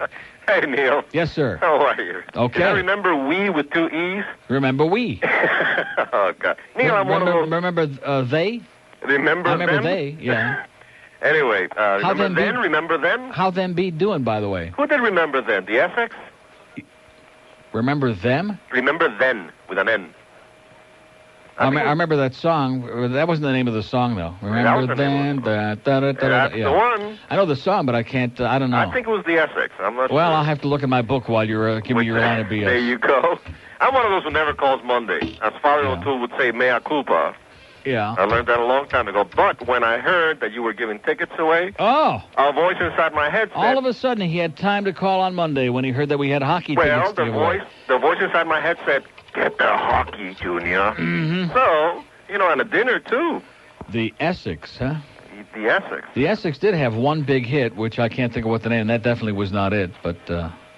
Hey, Neil. Yes, sir. How are you? Okay. Can I remember we with two E's? Remember we. Oh, God. Neil, I'm one of those... Remember they? Remember I remember them? they, yeah. Anyway, remember them? How them be doing, by the way? Who did remember them? The FX? Remember them? Remember then, with an N. I remember that song. That wasn't the name of the song, though. Remember then? That's the one. I know the song, but I can't. I don't know. I think it was the Essex. I'm not sure. Well, I'll have to look in my book while you're giving me your line of BS. There you go. I'm one of those who never calls Monday. As Father O'Toole would say, mea culpa. Yeah. I learned that a long time ago. But when I heard that you were giving tickets away, a voice inside my head said... All of a sudden, he had time to call on Monday when he heard that we had hockey tickets to give away. The voice inside my head said, get the hockey, Junior. Mm-hmm. So, and a dinner, too. The Essex, huh? The Essex. The Essex did have one big hit, which I can't think of what the name. That definitely was not it, but...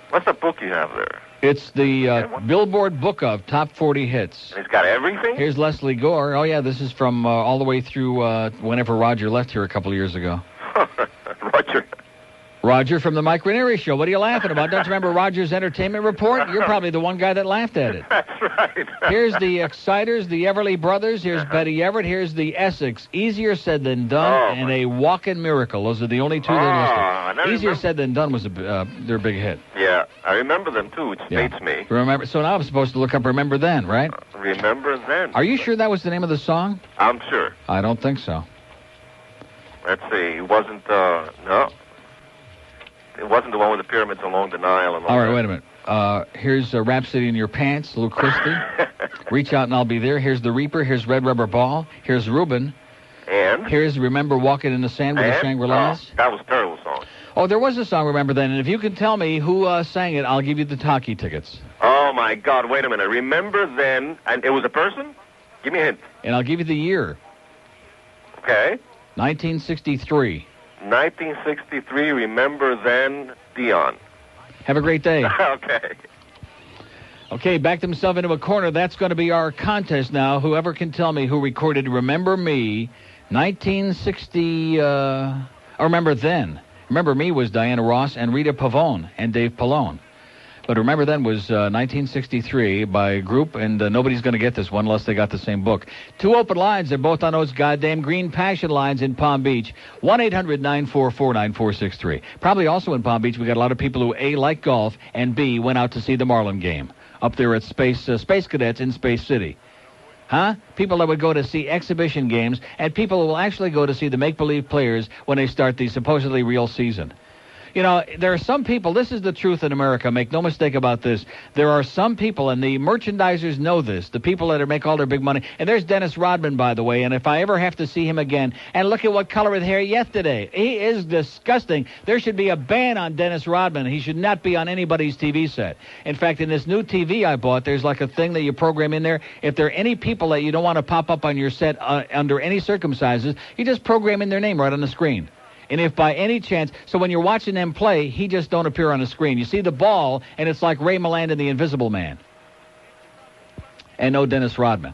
What's the book you have there? It's the Billboard Book of Top 40 Hits. It's got everything? Here's Leslie Gore. Oh, yeah, this is from all the way through whenever Roger left here a couple of years ago. Roger from the Mike Ranieri Show. What are you laughing about? Don't you remember Roger's Entertainment Report? You're probably the one guy that laughed at it. That's right. Here's the Exciters, the Everly Brothers. Here's Betty Everett. Here's the Essex. Easier Said Than Done and A Walkin' Miracle. Those are the only two they listed. Easier Said Than Done was their big hit. Yeah, I remember them, too, which dates me. Remember. So now I'm supposed to look up Remember Then, right? Remember Then. Are you sure that was the name of the song? I'm sure. I don't think so. Let's see. It wasn't, no. It wasn't the one with the pyramids along the Nile. And all right, wait a minute. Here's Rhapsody in Your Pants, Lou Christie. Reach Out and I'll Be There. Here's The Reaper. Here's Red Rubber Ball. Here's Reuben. And? Here's Remember Walking in the Sand with the Shangri-Las. That was a terrible song. Oh, there was a song, Remember Then, and if you can tell me who sang it, I'll give you the talkie tickets. Oh, my God, wait a minute. Remember Then, and it was a person? Give me a hint. And I'll give you the year. Okay. 1963. 1963, Remember Then, Dion. Have a great day. Okay. Okay, backed himself into a corner. That's going to be our contest now. Whoever can tell me who recorded Remember Me, 1960, Remember Then. Remember Me was Diana Ross and Rita Pavone and Dave Pallone. But Remember Then was 1963 by a group, and nobody's going to get this one unless they got the same book. Two open lines. They're both on those goddamn green passion lines in Palm Beach. 1-800-944-9463. Probably also in Palm Beach, we got a lot of people who, A, like golf, and B, went out to see the Marlin game up there at Space Cadets in Space City. Huh? People that would go to see exhibition games, and people who will actually go to see the make-believe players when they start the supposedly real season. There are some people, this is the truth in America, make no mistake about this. There are some people, and the merchandisers know this, the people that make all their big money. And there's Dennis Rodman, by the way, and if I ever have to see him again, and look at what color his hair yesterday. He is disgusting. There should be a ban on Dennis Rodman. He should not be on anybody's TV set. In fact, in this new TV I bought, there's like a thing that you program in there. If there are any people that you don't want to pop up on your set under any circumstances, you just program in their name right on the screen. And if by any chance, so when you're watching them play, he just don't appear on the screen. You see the ball, and it's like Ray Milland and the Invisible Man. And no Dennis Rodman.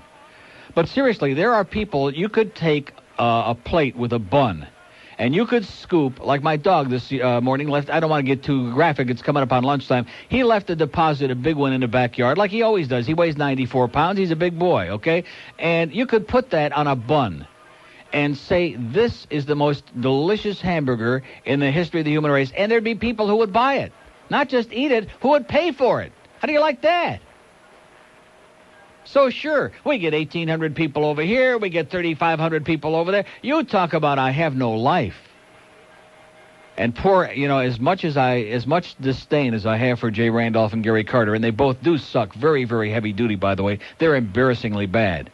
But seriously, there are people, you could take a plate with a bun, and you could scoop, like my dog this morning left, I don't want to get too graphic, it's coming up on lunchtime. He left a deposit, a big one in the backyard, like he always does. He weighs 94 pounds. He's a big boy, okay? And you could put that on a bun and say, this is the most delicious hamburger in the history of the human race, and there'd be people who would buy it. Not just eat it, who would pay for it. How do you like that? So sure, we get 1,800 people over here, we get 3,500 people over there. You talk about I have no life. And poor, as much disdain as I have for Jay Randolph and Gary Carter, and they both do suck very, very heavy duty, by the way, they're embarrassingly bad.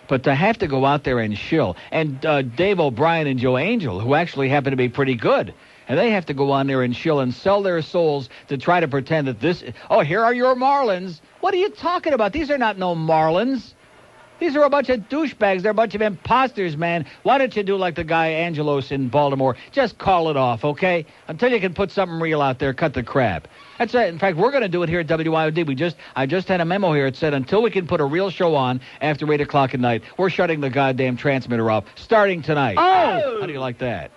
But to have to go out there and shill, and Dave O'Brien and Joe Angel, who actually happen to be pretty good, and they have to go on there and shill and sell their souls to try to pretend that here are your Marlins. What are you talking about? These are not no Marlins. These are a bunch of douchebags. They're a bunch of imposters, man. Why don't you do like the guy Angelos in Baltimore? Just call it off, okay? Until you can put something real out there, cut the crap. That's it. In fact, we're going to do it here at WIOD. I just had a memo here. It said until we can put a real show on after 8 o'clock at night, we're shutting the goddamn transmitter off starting tonight. Oh! How do you like that?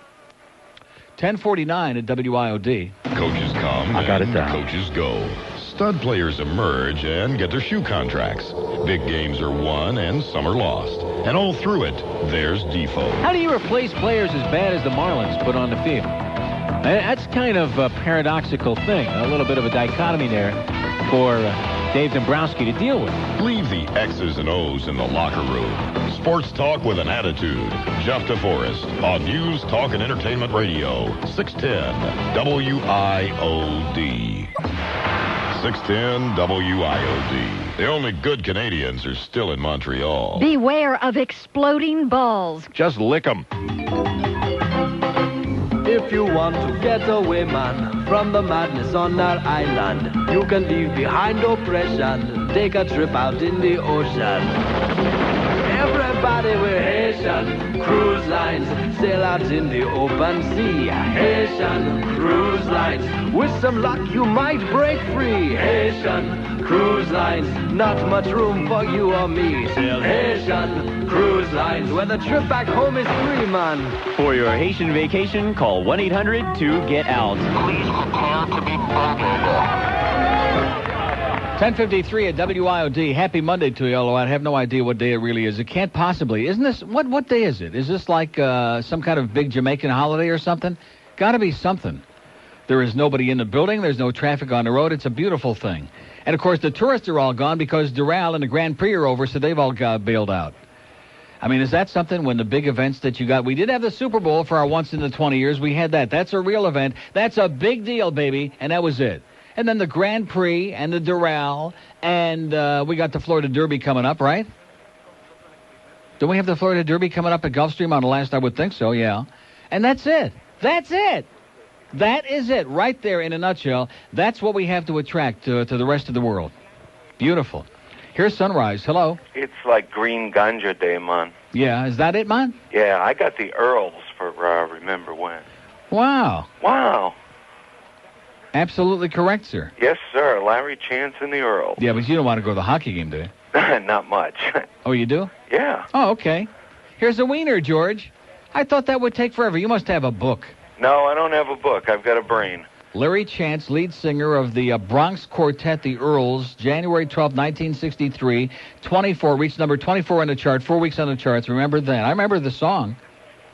10:49 at WIOD. Coaches come and coaches go. Stud players emerge and get their shoe contracts. Big games are won and some are lost. And all through it, there's Defoe. How do you replace players as bad as the Marlins put on the field? That's kind of a paradoxical thing. A little bit of a dichotomy there for Dave Dombrowski to deal with. Leave the X's and O's in the locker room. Sports talk with an attitude. Jeff DeForest on News, Talk, and Entertainment Radio. 610 WIOD. 610 WIOD. The only good Canadians are still in Montreal. Beware of exploding balls. Just lick them. If you want to get away, man, from the madness on that island, you can leave behind oppression, take a trip out in the ocean. Everybody, we're Haitian cruise lines, sail out in the open sea. Haitian cruise lines, with some luck you might break free. Haitian cruise lines, not much room for you or me. Sail Haitian cruise lines, where the trip back home is free, man. For your Haitian vacation, call 1-800-2-GET-OUT. Please prepare to be boarded. 10:53 at WIOD. Happy Monday to you, although I have no idea what day it really is. It can't possibly. Isn't this, what day is it? Is this like some kind of big Jamaican holiday or something? Got to be something. There is nobody in the building. There's no traffic on the road. It's a beautiful thing. And, of course, the tourists are all gone because Doral and the Grand Prix are over, so they've all got bailed out. I mean, is that something when the big events that you got? We did have the Super Bowl for our once in the 20 years. We had that. That's a real event. That's a big deal, baby. And that was it. And then the Grand Prix and the Doral, and we got the Florida Derby coming up, right? Don't we have the Florida Derby coming up at Gulfstream on the last? I would think so, yeah. And that's it. That's it. That is it right there in a nutshell. That's what we have to attract to the rest of the world. Beautiful. Here's Sunrise. Hello. It's like Green Ganja Day, man. Yeah, is that it, man? Yeah, I got the Earls for Remember When. Wow. Wow. Absolutely correct, sir. Yes, sir. Larry Chance and the Earls. Yeah, but you don't want to go to the hockey game, do you? Not much. Oh, you do? Yeah. Oh, okay. Here's a wiener, George. I thought that would take forever. You must have a book. No, I don't have a book. I've got a brain. Larry Chance, lead singer of the Bronx Quartet, the Earls, January 12, 1963. 24, reached number 24 on the chart, 4 weeks on the charts. Remember that? I remember the song.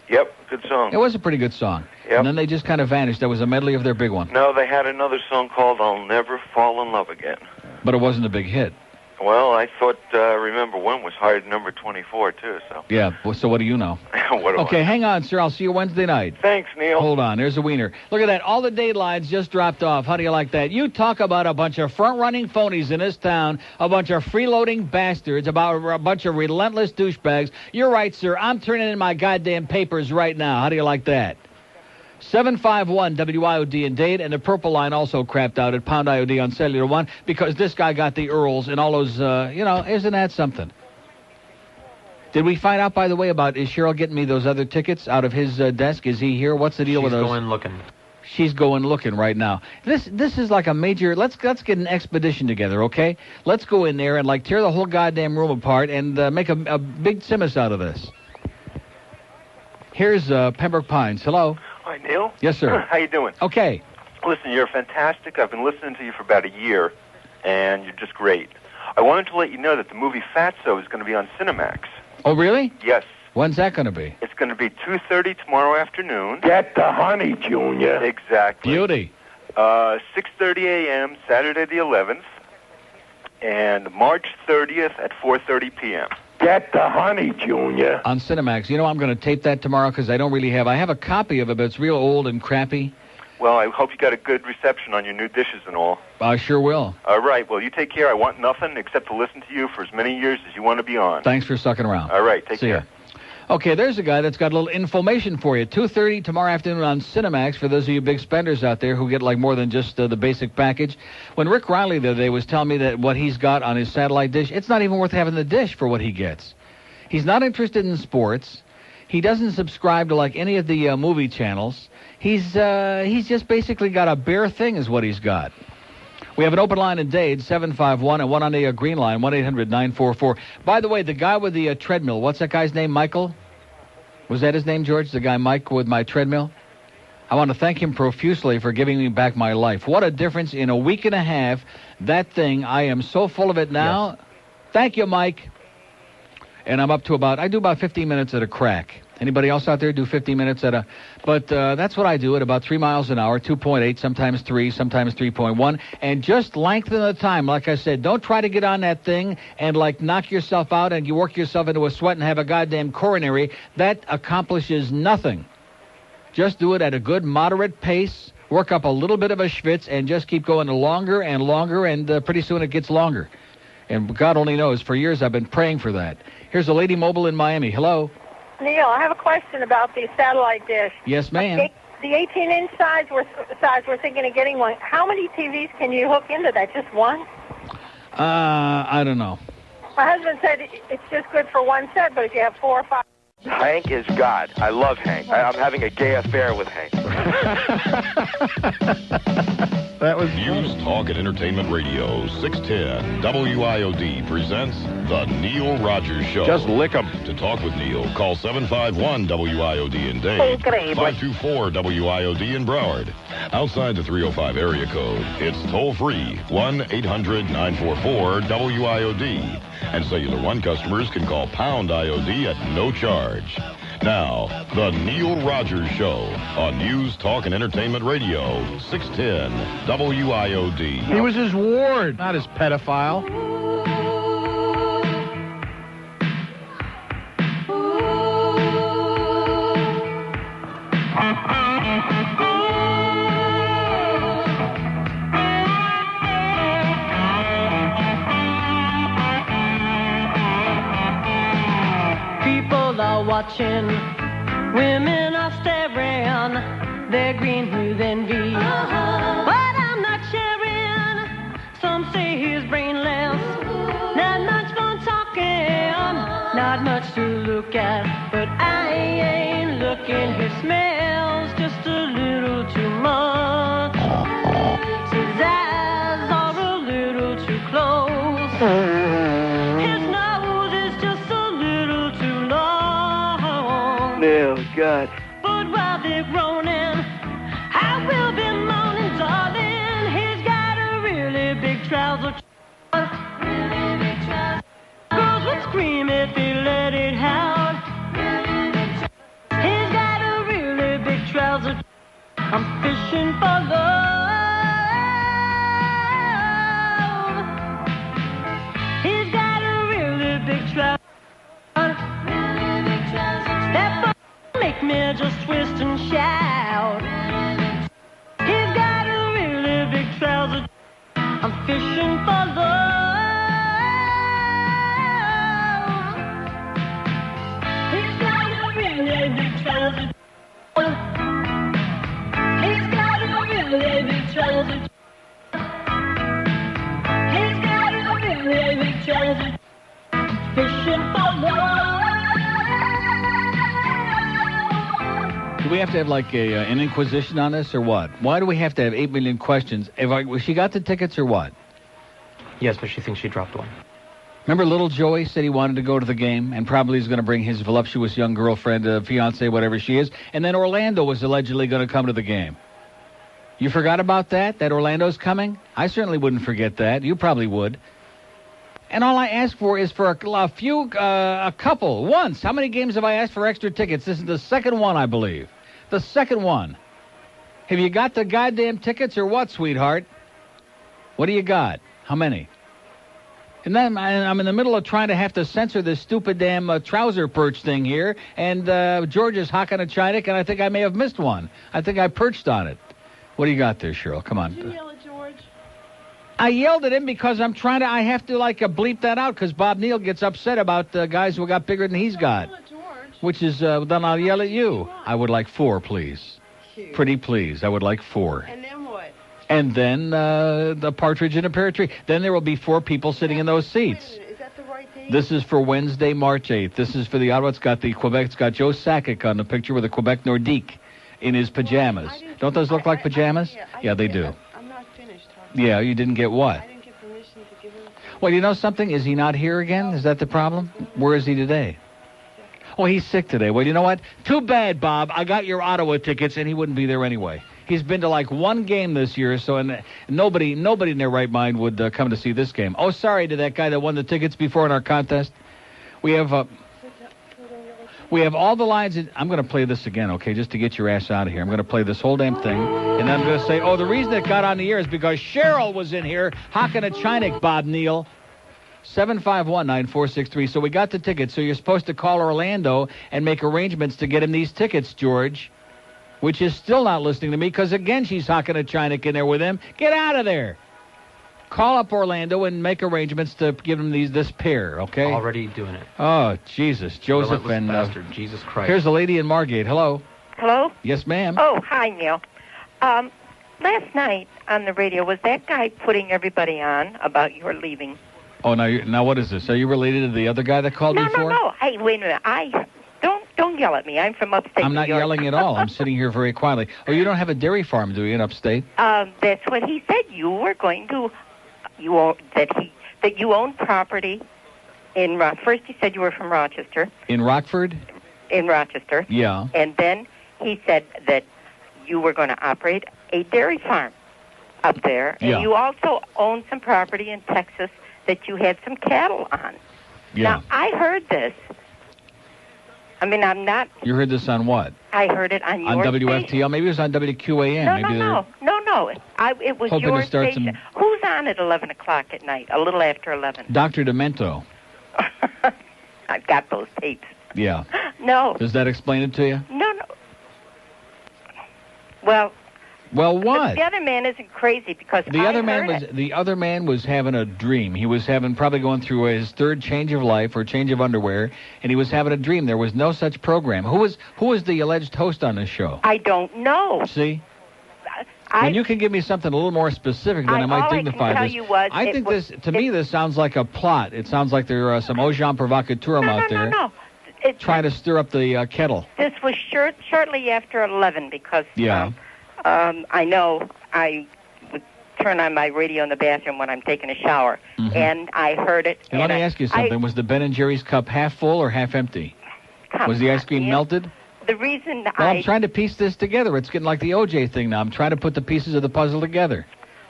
Yep, good song. It was a pretty good song. Yep. And then they just kind of vanished. That was a medley of their big one. No, they had another song called I'll Never Fall in Love Again. But it wasn't a big hit. Well, I thought Remember When was higher than number 24, too, so. Yeah, well, so what do you know? What do Okay, I? hang on, sir. I'll see you Wednesday night. Thanks, Neil. Hold on. There's a wiener. Look at that. All the date lines just dropped off. How do you like that? You talk about a bunch of front-running phonies in this town, a bunch of freeloading bastards, about a bunch of relentless douchebags. You're right, sir. I'm turning in my goddamn papers right now. How do you like that? 751 WIOD in Dade, and the purple line also crapped out at Pound IOD on Cellular 1 because this guy got the Earls and all those, isn't that something? Did we find out, by the way, about is Cheryl getting me those other tickets out of his desk? Is he here? What's the deal with those? She's going looking. She's going looking right now. This is like a major, let's get an expedition together, okay? Let's go in there and, like, tear the whole goddamn room apart and make a big Simus out of this. Here's Pembroke Pines. Hello. Hi, Neil. Yes, sir. How you doing? Okay. Listen, you're fantastic. I've been listening to you for about a year, and you're just great. I wanted to let you know that the movie Fatso is going to be on Cinemax. Oh, really? Yes. When's that going to be? It's going to be 2:30 tomorrow afternoon. Get the honey, Junior. Exactly. Beauty. 6:30 a.m., Saturday the 11th, and March 30th at 4:30 p.m. Get the honey, Junior. On Cinemax. You know, I'm going to tape that tomorrow because I don't really have. I have a copy of it, but it's real old and crappy. Well, I hope you got a good reception on your new dishes and all. I sure will. All right. Well, you take care. I want nothing except to listen to you for as many years as you want to be on. Thanks for sucking around. All right. Take See care. ya. Okay, there's a guy that's got a little information for you. 2:30 tomorrow afternoon on Cinemax for those of you big spenders out there who get like more than just the basic package. When Rick Riley the other day was telling me that what he's got on his satellite dish, it's not even worth having the dish for what he gets. He's not interested in sports. He doesn't subscribe to like any of the movie channels. He's just basically got a bare thing is what he's got. We have an open line in Dade, 751, and one on the green line, 1-800-944. By the way, the guy with the treadmill, what's that guy's name, Michael? Was that his name, George, the guy Mike with my treadmill? I want to thank him profusely for giving me back my life. What a difference in a week and a half. That thing, I am so full of it now. Yes. Thank you, Mike. And I'm up to I do about 15 minutes at a crack. Anybody else out there do 15 minutes at a... But that's what I do at about 3 miles an hour, 2.8, sometimes 3, sometimes 3.1. And just lengthen the time. Like I said, don't try to get on that thing and, like, knock yourself out and you work yourself into a sweat and have a goddamn coronary. That accomplishes nothing. Just do it at a good, moderate pace. Work up a little bit of a schwitz and just keep going longer and longer, and pretty soon it gets longer. And God only knows, for years I've been praying for that. Here's a lady mobile in Miami. Hello. Neil, I have a question about the satellite dish. Yes, ma'am. The 18-inch size, we're thinking of getting one. How many TVs can you hook into that? Just one? I don't know. My husband said it's just good for one set, but if you have 4 or 5... Hank is God. I love Hank. I'm having a gay affair with Hank. That was News, Talk, and Entertainment Radio, 610 WIOD presents The Neil Rogers Show. Just lick 'em. To talk with Neil, call 751-WIOD in Dade, 524-WIOD in Broward. Outside the 305 area code, it's toll-free, 1-800-944-WIOD. And Cellular One customers can call pound IOD at no charge. Now, The Neil Rogers Show on News, Talk, and Entertainment Radio, 610 WIOD. He was his ward, not his pedophile. People are watching, women are staring, they're green with envy. But I'm not sharing, some say he's brainless, not much fun talking, not much to look at, but I ain't looking, he smells just a little too much, his eyes are a little too close, his nose is just a little too long. Oh, God. But while they're groaning, I will be moaning, darling. He's got a really big trouser. Girls would scream if he let it out. He's got a really big trouser. I'm fishing for love. He's got a really big trouser. That make me just twist and shout. He's got a really big trouser. I'm fishing for love. He's got a really big trouser. He's got a really big trouser. He's got a really big trouser. Fishing for love. Do we have to have, like, an inquisition on this, or what? Why do we have to have 8 million questions? She got the tickets, or what? Yes, but she thinks she dropped one. Remember little Joey said he wanted to go to the game, and probably is going to bring his voluptuous young girlfriend, fiancée, whatever she is, and then Orlando was allegedly going to come to the game. You forgot about that? That Orlando's coming? I certainly wouldn't forget that. You probably would. And all I ask for is for a couple, once. How many games have I asked for extra tickets? This is the second one, I believe. The second one. Have you got the goddamn tickets or what, sweetheart? What do you got? How many? And then I'm in the middle of trying to have to censor this stupid damn trouser perch thing here, and George is hocking a Chinik, and I think I may have missed one. I think I perched on it. What do you got there, Cheryl? Come on. Did you yell at George? I yelled at him because I have to, like, bleep that out because Bob Neal gets upset about guys who got bigger than he's got. Which is, then I'll yell at you. I would like 4, please. Cute. Pretty please. I would like 4. And then what? And then the partridge in a pear tree. Then there will be 4 people sitting in those seats. Wait a minute. Is that the right date? This is for Wednesday, March 8th. This is for the Ottawa. It's got the Quebec. It's got Joe Sakic on the picture with the Quebec Nordique in his pajamas. Don't those look like pajamas? Yeah, they do. I'm not finished talking. Yeah, you didn't get what? I didn't get permission to give him... Well, you know something? Is he not here again? Is that the problem? Where is he today? Oh, he's sick today. Well, you know what? Too bad, Bob. I got your Ottawa tickets, and he wouldn't be there anyway. He's been to like one game this year, so nobody in their right mind would come to see this game. Oh, sorry to that guy that won the tickets before in our contest. We have all the lines. I'm going to play this again, okay, just to get your ass out of here. I'm going to play this whole damn thing, and then I'm going to say, the reason it got on the air is because Cheryl was in here hocking a Chinik, Bob Neal. 751-9463. So we got the tickets. So you're supposed to call Orlando and make arrangements to get him these tickets, George, which is still not listening to me because, again, she's hocking a Chinik in there with him. Get out of there. Call up Orlando and make arrangements to give him this pair, okay? Already doing it. Oh, Jesus. Joseph Relentless and... bastard. Jesus Christ. Here's the lady in Margate. Hello. Hello? Yes, ma'am. Oh, hi, Neil. Last night on the radio, was that guy putting everybody on about your leaving? Oh, now what is this? Are you related to the other guy that called before? No. Hey, wait a minute. Don't yell at me. I'm from upstate I'm not New York. yelling at all. I'm sitting here very quietly. Oh, you don't have a dairy farm, do you, in upstate? That's what he said. You were going to... that you own property in... First he said you were from Rochester. In Rockford? In Rochester. Yeah. And then he said that you were going to operate a dairy farm up there. And you also own some property in Texas that you had some cattle on. Yeah. Now, I heard this. I mean, I'm not... You heard this on what? I heard it on your On WFTL? station. Maybe it was on WQAM. No. It was hoping your to start station. Who's on at 11 o'clock at night, a little after 11? Dr. Demento. I've got those tapes. Yeah. No. Does that explain it to you? No. Well, what? The other man isn't crazy because the other man was having a dream. He was probably going through his third change of life or change of underwear, and he was having a dream. There was no such program. Who was the alleged host on this show? I don't know. See? When you can give me something a little more specific, then I might dignify this. I think this sounds like a plot. It sounds like there are some agent provocatorum out there. No. Trying to stir up the kettle. This was shortly after 11 because I know I would turn on my radio in the bathroom when I'm taking a shower, and I heard it. And let me ask you something. Was the Ben & Jerry's cup half full or half empty? Was the ice cream melted? The reason I'm trying to piece this together. It's getting like the OJ thing now. I'm trying to put the pieces of the puzzle together.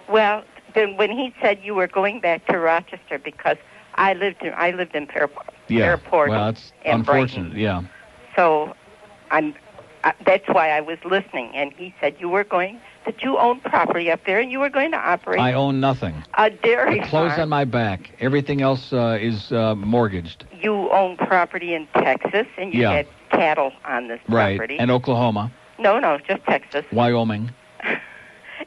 Well, then when he said you were going back to Rochester because I lived in Fairport. Well, it's unfortunate. Brighton. Yeah. So that's why I was listening, and he said that you own property up there, and you were going to operate. I own nothing. A dairy farm. Clothes on my back. Everything else is mortgaged. You own property in Texas, and you had cattle on this property. Right, and Oklahoma. No, just Texas. Wyoming.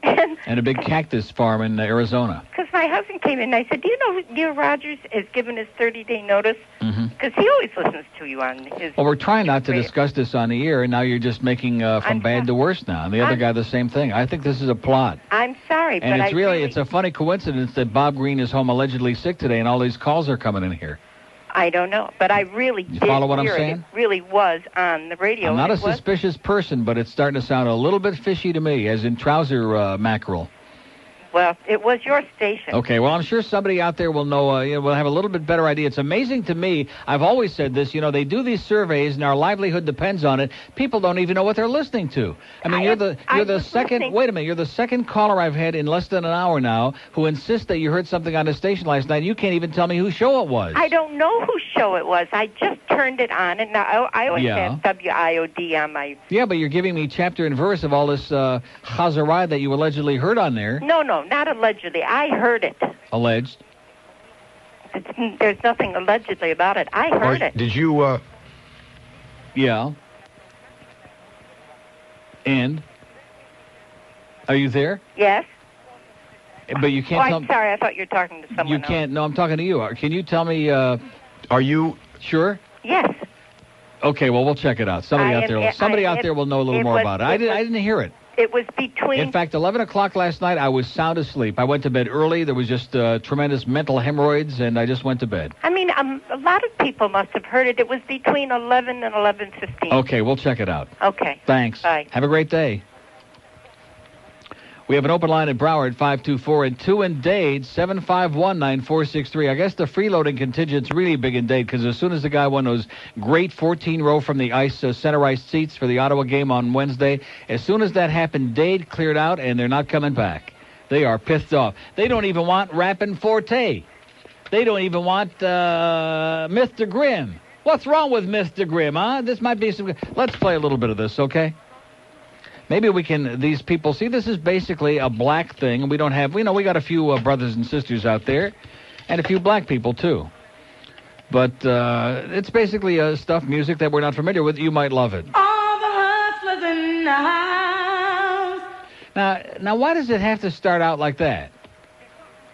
and a big cactus farm in Arizona. Because my husband came in and I said, do you know Neil Rogers has given his 30-day notice? Because he always listens to you on his... Well, we're trying not to discuss this on the air, and now you're just making from bad to worse now. And the other guy, the same thing. I think this is a plot. I'm sorry, but it's it's a funny coincidence that Bob Green is home allegedly sick today, and all these calls are coming in here. I don't know, but I really did follow what I'm hear saying? It really was on the radio. I'm not a suspicious person, but it's starting to sound a little bit fishy to me, as in trouser mackerel. Well, it was your station. Okay, well, I'm sure somebody out there will know, will have a little bit better idea. It's amazing to me. I've always said this, they do these surveys and our livelihood depends on it. People don't even know what they're listening to. I mean, you're the second, wait a minute, you're the second caller I've had in less than an hour now who insists that you heard something on the station last night. You can't even tell me whose show it was. I don't know whose show it was. I just turned it on, and now I always have WIOD on my... Yeah, but you're giving me chapter and verse of all this chazarai that you allegedly heard on there. No, not allegedly. I heard it. Alleged? There's nothing allegedly about it. I heard it. Did you, Yeah. And? Are you there? Yes. But you can't tell... I'm sorry. I thought you were talking to someone You can't... No, I'm talking to you. Can you tell me... Are you... Sure? Yes. Okay, well, we'll check it out. Somebody out there will know a little more about it. I didn't hear it. It was between... In fact, 11 o'clock last night, I was sound asleep. I went to bed early. There was just tremendous mental hemorrhoids, and I just went to bed. I mean, a lot of people must have heard it. It was between 11 and 11:15. Okay, we'll check it out. Okay. Thanks. Bye. Have a great day. We have an open line at Broward, 524, and 2 in Dade, 751-9463. I guess the freeloading contingent's really big in Dade, because as soon as the guy won those great 14-row from the center ice seats for the Ottawa game on Wednesday, as soon as that happened, Dade cleared out, and they're not coming back. They are pissed off. They don't even want Rappin' Forte. They don't even want Mr. Grimm. What's wrong with Mr. Grimm, huh? This might be some... Let's play a little bit of this, okay? Maybe we can... These people... See, this is basically a black thing. We don't have... We got a few brothers and sisters out there, and a few black people, too. But it's basically stuff, music that we're not familiar with. You might love it. All the hustlers in the house. Now, why does it have to start out like that?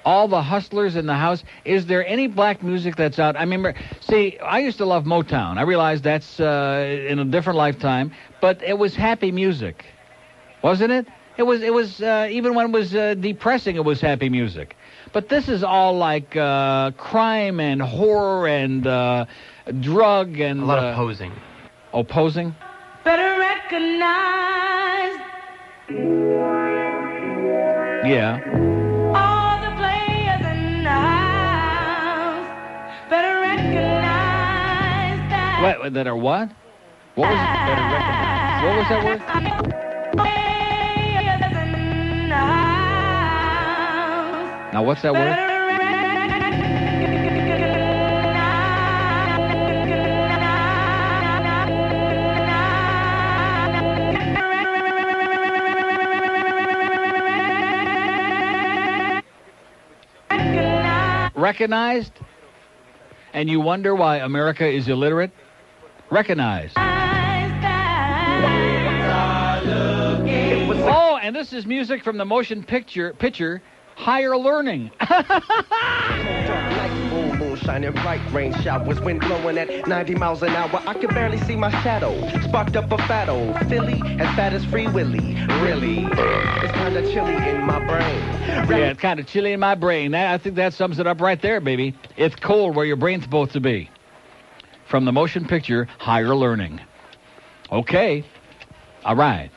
All the hustlers in the house. Is there any black music that's out? I remember, see, I used to love Motown. I realize that's in a different lifetime, but it was happy music, wasn't it? It was even when it was depressing, it was happy music. But this is all like crime and horror and drug and... A lot of posing. Oh, posing? Better recognize. Yeah. All the players in the house. Better recognize that. Wait, that are what? What was it? Better recognize. What was that word? Players in the house. Now, what's that word? Recognized? And you wonder why America is illiterate? Recognized. Oh, and this is music from the motion picture Higher Learning. Boom, boom, shining bright, rain showers, wind blowing at 90 miles an hour. I can barely see my shadow. Sparked up a fat old Philly, as fat as Free Willy. Really, it's kind of chilly in my brain. Yeah, it's kind of chilly in my brain. I think that sums it up right there, baby. It's cold where your brain's supposed to be. From the motion picture Higher Learning. Okay. All right.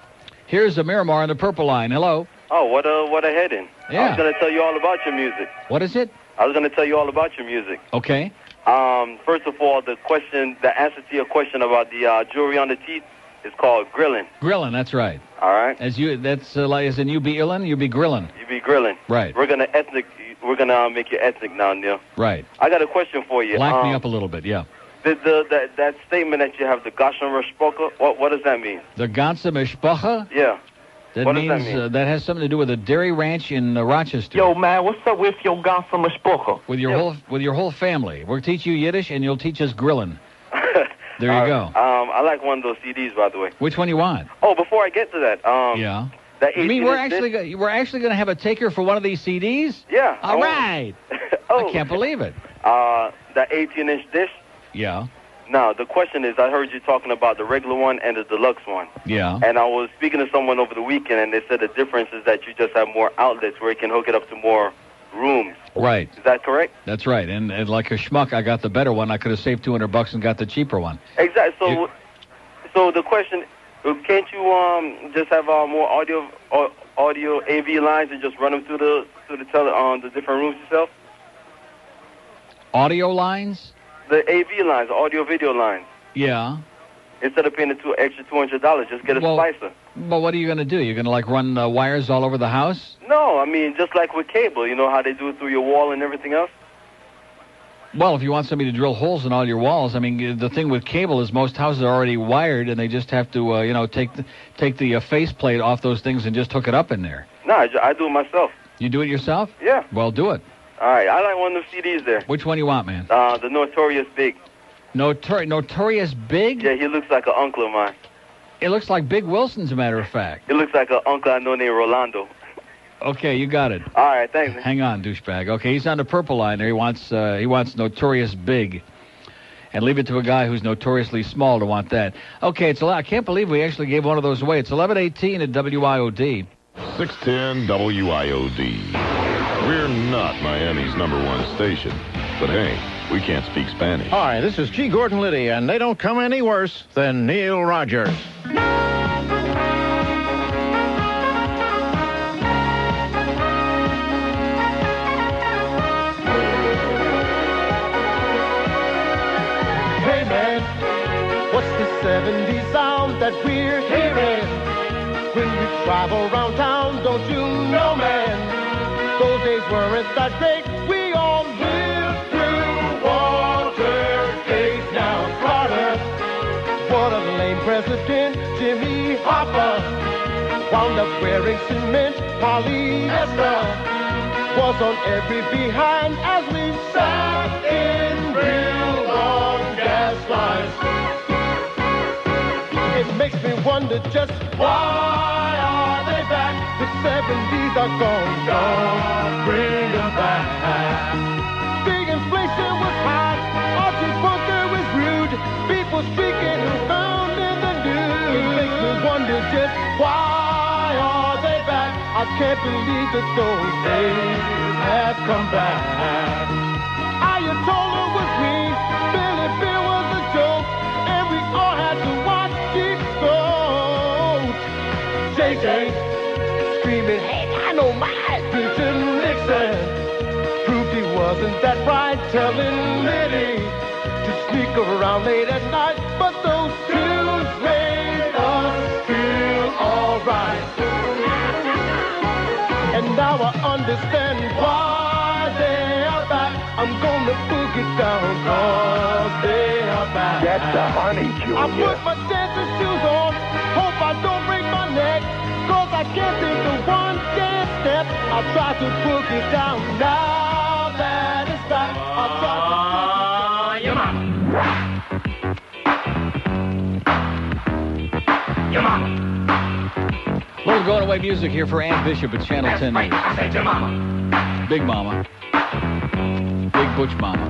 Here's a Miramar on the purple line. Hello. Oh, what a heading. Yeah. I was going to tell you all about your music. What is it? I was going to tell you all about your music. Okay. First of all, the answer to your question about the jewelry on the teeth is called grilling. Grilling, that's right. All right. That's like as in you be illin', you be grilling. You be grilling. Right. We're gonna make you ethnic now, Neil. Right. I got a question for you. Black me up a little bit, yeah. That statement that you have, the Gasha Mishpocha, what does that mean? The Ganze Mishpacha? Yeah. That what means does that mean? That has something to do with a dairy ranch in Rochester. Yo, man, what's up with your Ganze Mishpocha? With your whole family. We'll teach you Yiddish, and you'll teach us grilling. There you go. I like one of those CDs, by the way. Which one you want? Oh, before I get to that, yeah. You mean we're actually going to have a taker for one of these CDs? Yeah. All right. I can't believe it. The 18-inch dish. Yeah. Now, the question is, I heard you talking about the regular one and the deluxe one. Yeah. And I was speaking to someone over the weekend, and they said the difference is that you just have more outlets where you can hook it up to more rooms. Right. Is that correct? That's right. And like a schmuck, I got the better one. I could have saved $200 and got the cheaper one. Exactly. So the question, can't you just have more audio AV lines and just run them through the different rooms yourself? Audio lines? The AV lines, audio video lines. Yeah. Instead of paying the extra $200, just get a splicer. But what are you going to do? You're going to run wires all over the house? No, I mean just like with cable. You know how they do it through your wall and everything else. Well, if you want somebody to drill holes in all your walls, I mean the thing with cable is most houses are already wired, and they just have to take the faceplate off those things and just hook it up in there. No, I do it myself. You do it yourself? Yeah. Well, do it. All right, I like one of the CDs there. Which one you want, man? The Notorious Big. Notorious Big? Yeah, he looks like an uncle of mine. It looks like Big Wilson, as a matter of fact. It looks like an uncle I know named Rolando. Okay, you got it. All right, thanks. Man. Hang on, douchebag. Okay, he's on the purple line there. He wants Notorious Big. And leave it to a guy who's notoriously small to want that. Okay, I can't believe we actually gave one of those away. It's 11:18 at WIOD. 610 WIOD. We're not Miami's #1 station, but hey, we can't speak Spanish. Hi, this is G. Gordon Liddy, and they don't come any worse than Neil Rogers. Hey man, what's the 70s sound that we're hearing? When we travel around town, don't you know, man? Those days weren't that great, we all lived What a lame president, Jimmy Hoffa. Wound up wearing cement, polyester. Was on every behind as we sat in real long gas lines. It makes me wonder just why are they back? The 70s are gone, don't bring them back. Big inflation was high, Archie Bunker was rude. People streaking around in the news. It makes me wonder just why are they back? I can't believe that those days have come back. Ayatollah was mean, Billy Bill was a joke, and we all had to watch Deep Throat. JJ screaming, hey, dynamite! Richard Nixon proved he wasn't that bright, telling Liddy to sneak around late at night. But those tunes made us feel alright. And now I understand why they are back. I'm gonna boogie down, cause they are back. Get the honey, Junior. I put my dancing shoes on, hope I don't break my neck, cause I can't think of one dance step. I'll try to boogie down now that it's back. I'll try to boogie down. Your mama. Your mama. A little going away music here for Ann Bishop at Channel 10 News. I said your mama. Big mama. Big butch mama.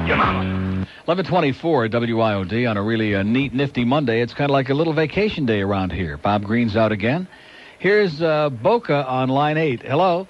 Your mama. 11:24 at WIOD on a really neat, nifty Monday. It's kind of like a little vacation day around here. Bob Green's out again. Here's Boca on line 8. Hello.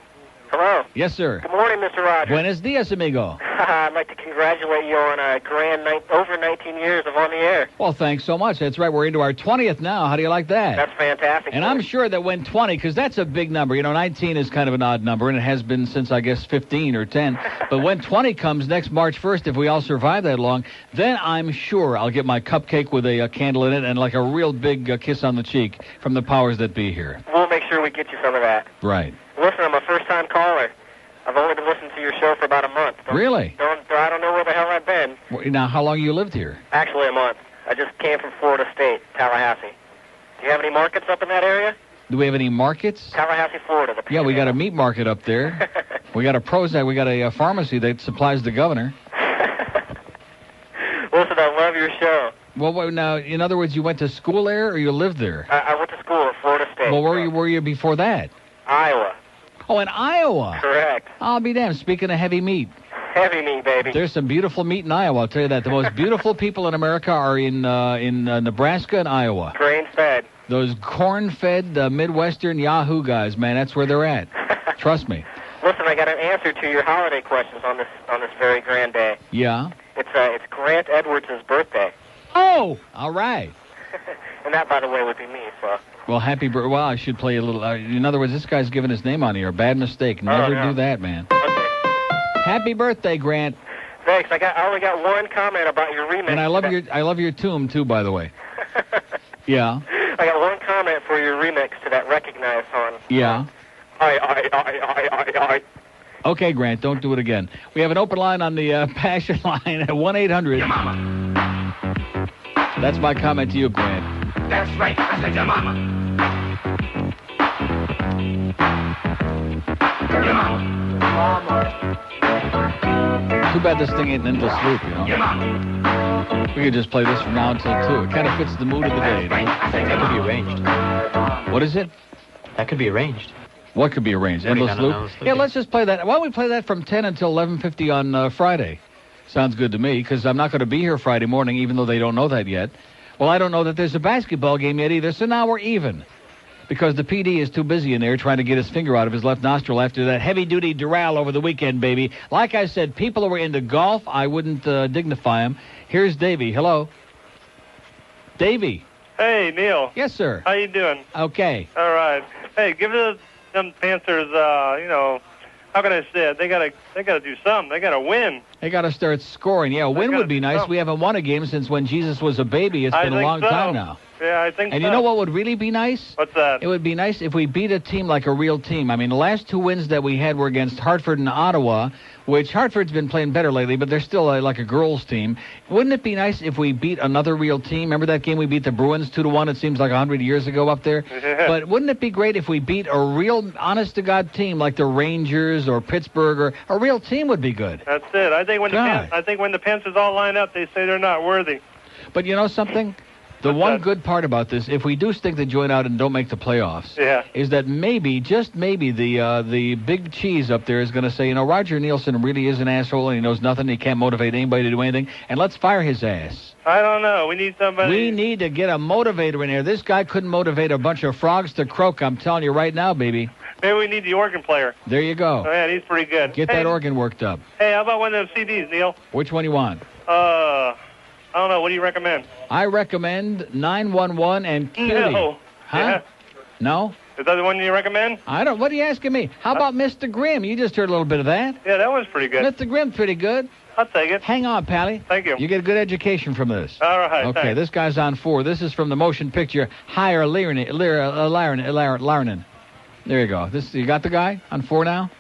Hello. Yes, sir. Good morning, Mr. Rogers. Buenos dias, amigo. I'd like to congratulate you on a grand over 19 years of On the Air. Well, thanks so much. That's right. We're into our 20th now. How do you like that? That's fantastic. And I'm sure that when 20, because that's a big number. You know, 19 is kind of an odd number, and it has been since, I guess, 15 or 10. But when 20 comes next March 1st, if we all survive that long, then I'm sure I'll get my cupcake with a candle in it and like a real big kiss on the cheek from the powers that be here. We'll make sure we get you some of that. Right. Listen, I'm a first-time caller. I've only been listening to your show for about a month. Really? I don't know where the hell I've been. Now, how long you lived here? Actually, a month. I just came from Florida State, Tallahassee. Do you have any markets up in that area? Do we have any markets? Tallahassee, Florida. Yeah, we got a meat market up there. We got a Prozac. We got a pharmacy that supplies the governor. Listen, I love your show. Well, now, in other words, you went to school there or you lived there? I went to school at Florida State. Well, where were you before that? Iowa. Oh, in Iowa. Correct. I'll be damned. Speaking of heavy meat. Heavy meat, baby. There's some beautiful meat in Iowa. I'll tell you that. The most beautiful people in America are in Nebraska and Iowa. Grain-fed. Those corn-fed Midwestern Yahoo guys, man, that's where they're at. Trust me. Listen, I got an answer to your holiday questions on this very grand day. Yeah? It's Grant Edwards' birthday. Oh, all right. And that, by the way, would be me, so... Well, happy birthday. Well, I should play a little... in other words, this guy's giving his name on here. Bad mistake. Never do that, man. Okay. Happy birthday, Grant. Thanks. I only got one comment about your remix. And I love your tune, too, by the way. Yeah. I got one comment for your remix to that Recognize song. Yeah. I. Okay, Grant, don't do it again. We have an open line on the Passion line at 1-800. Your mama. That's my comment to you, Grant. That's right. I said your mama. Your mama. Too bad this thing ain't an endless loop, you know? Your mama. We could just play this from now until 2. It kind of fits the mood of the day. That could be arranged. What is it? That could be arranged. What could be arranged? Endless loop? Yeah, let's just play that. Why don't we play that from 10 until 11:50 on Friday? Sounds good to me, because I'm not going to be here Friday morning, even though they don't know that yet. Well, I don't know that there's a basketball game yet either, so now we're even. Because the PD is too busy in there trying to get his finger out of his left nostril after that heavy-duty Doral over the weekend, baby. Like I said, people who were into golf, I wouldn't dignify them. Here's Davey. Hello. Davey. Hey, Neil. Yes, sir. How you doing? Okay. All right. Hey, give them Panthers, how can I say it? They gotta do something. They gotta win. They gotta start scoring. Yeah, a win would be nice. We haven't won a game since when Jesus was a baby. It's been a long time now. Yeah, I think so. And you know what would really be nice? What's that? It would be nice if we beat a team like a real team. I mean, the last 2 wins that we had were against Hartford and Ottawa, which Hartford's been playing better lately, but they're still like a girls' team. Wouldn't it be nice if we beat another real team? Remember that game we beat the Bruins 2-1? It seems like 100 years ago up there. But wouldn't it be great if we beat a real, honest-to-God team like the Rangers or Pittsburgh, or a real team would be good? That's it. I think when the Panthers all line up, they say they're not worthy. But you know something? The one good part about this, if we do stick the joint out and don't make the playoffs, is that maybe, just maybe, the big cheese up there is going to say, you know, Roger Neilson really is an asshole and he knows nothing, he can't motivate anybody to do anything, and let's fire his ass. I don't know. We need somebody. We need to get a motivator in here. This guy couldn't motivate a bunch of frogs to croak, I'm telling you right now, baby. Maybe we need the organ player. There you go. Oh, yeah, he's pretty good. Get that organ worked up. Hey, how about one of those CDs, Neil? Which one you want? I don't know. What do you recommend? I recommend 911 and Cutie. No. Huh? Yeah. No? Is that the one you recommend? I don't. What are you asking me? How about Mr. Grimm? You just heard a little bit of that. Yeah, that was pretty good. Mr. Grimm's pretty good. I'll take it. Hang on, Pally. Thank you. You get a good education from this. All right. Okay, thanks. this guy's on 4. This is from the motion picture Higher Larnin. There you go. You got the guy on 4 now?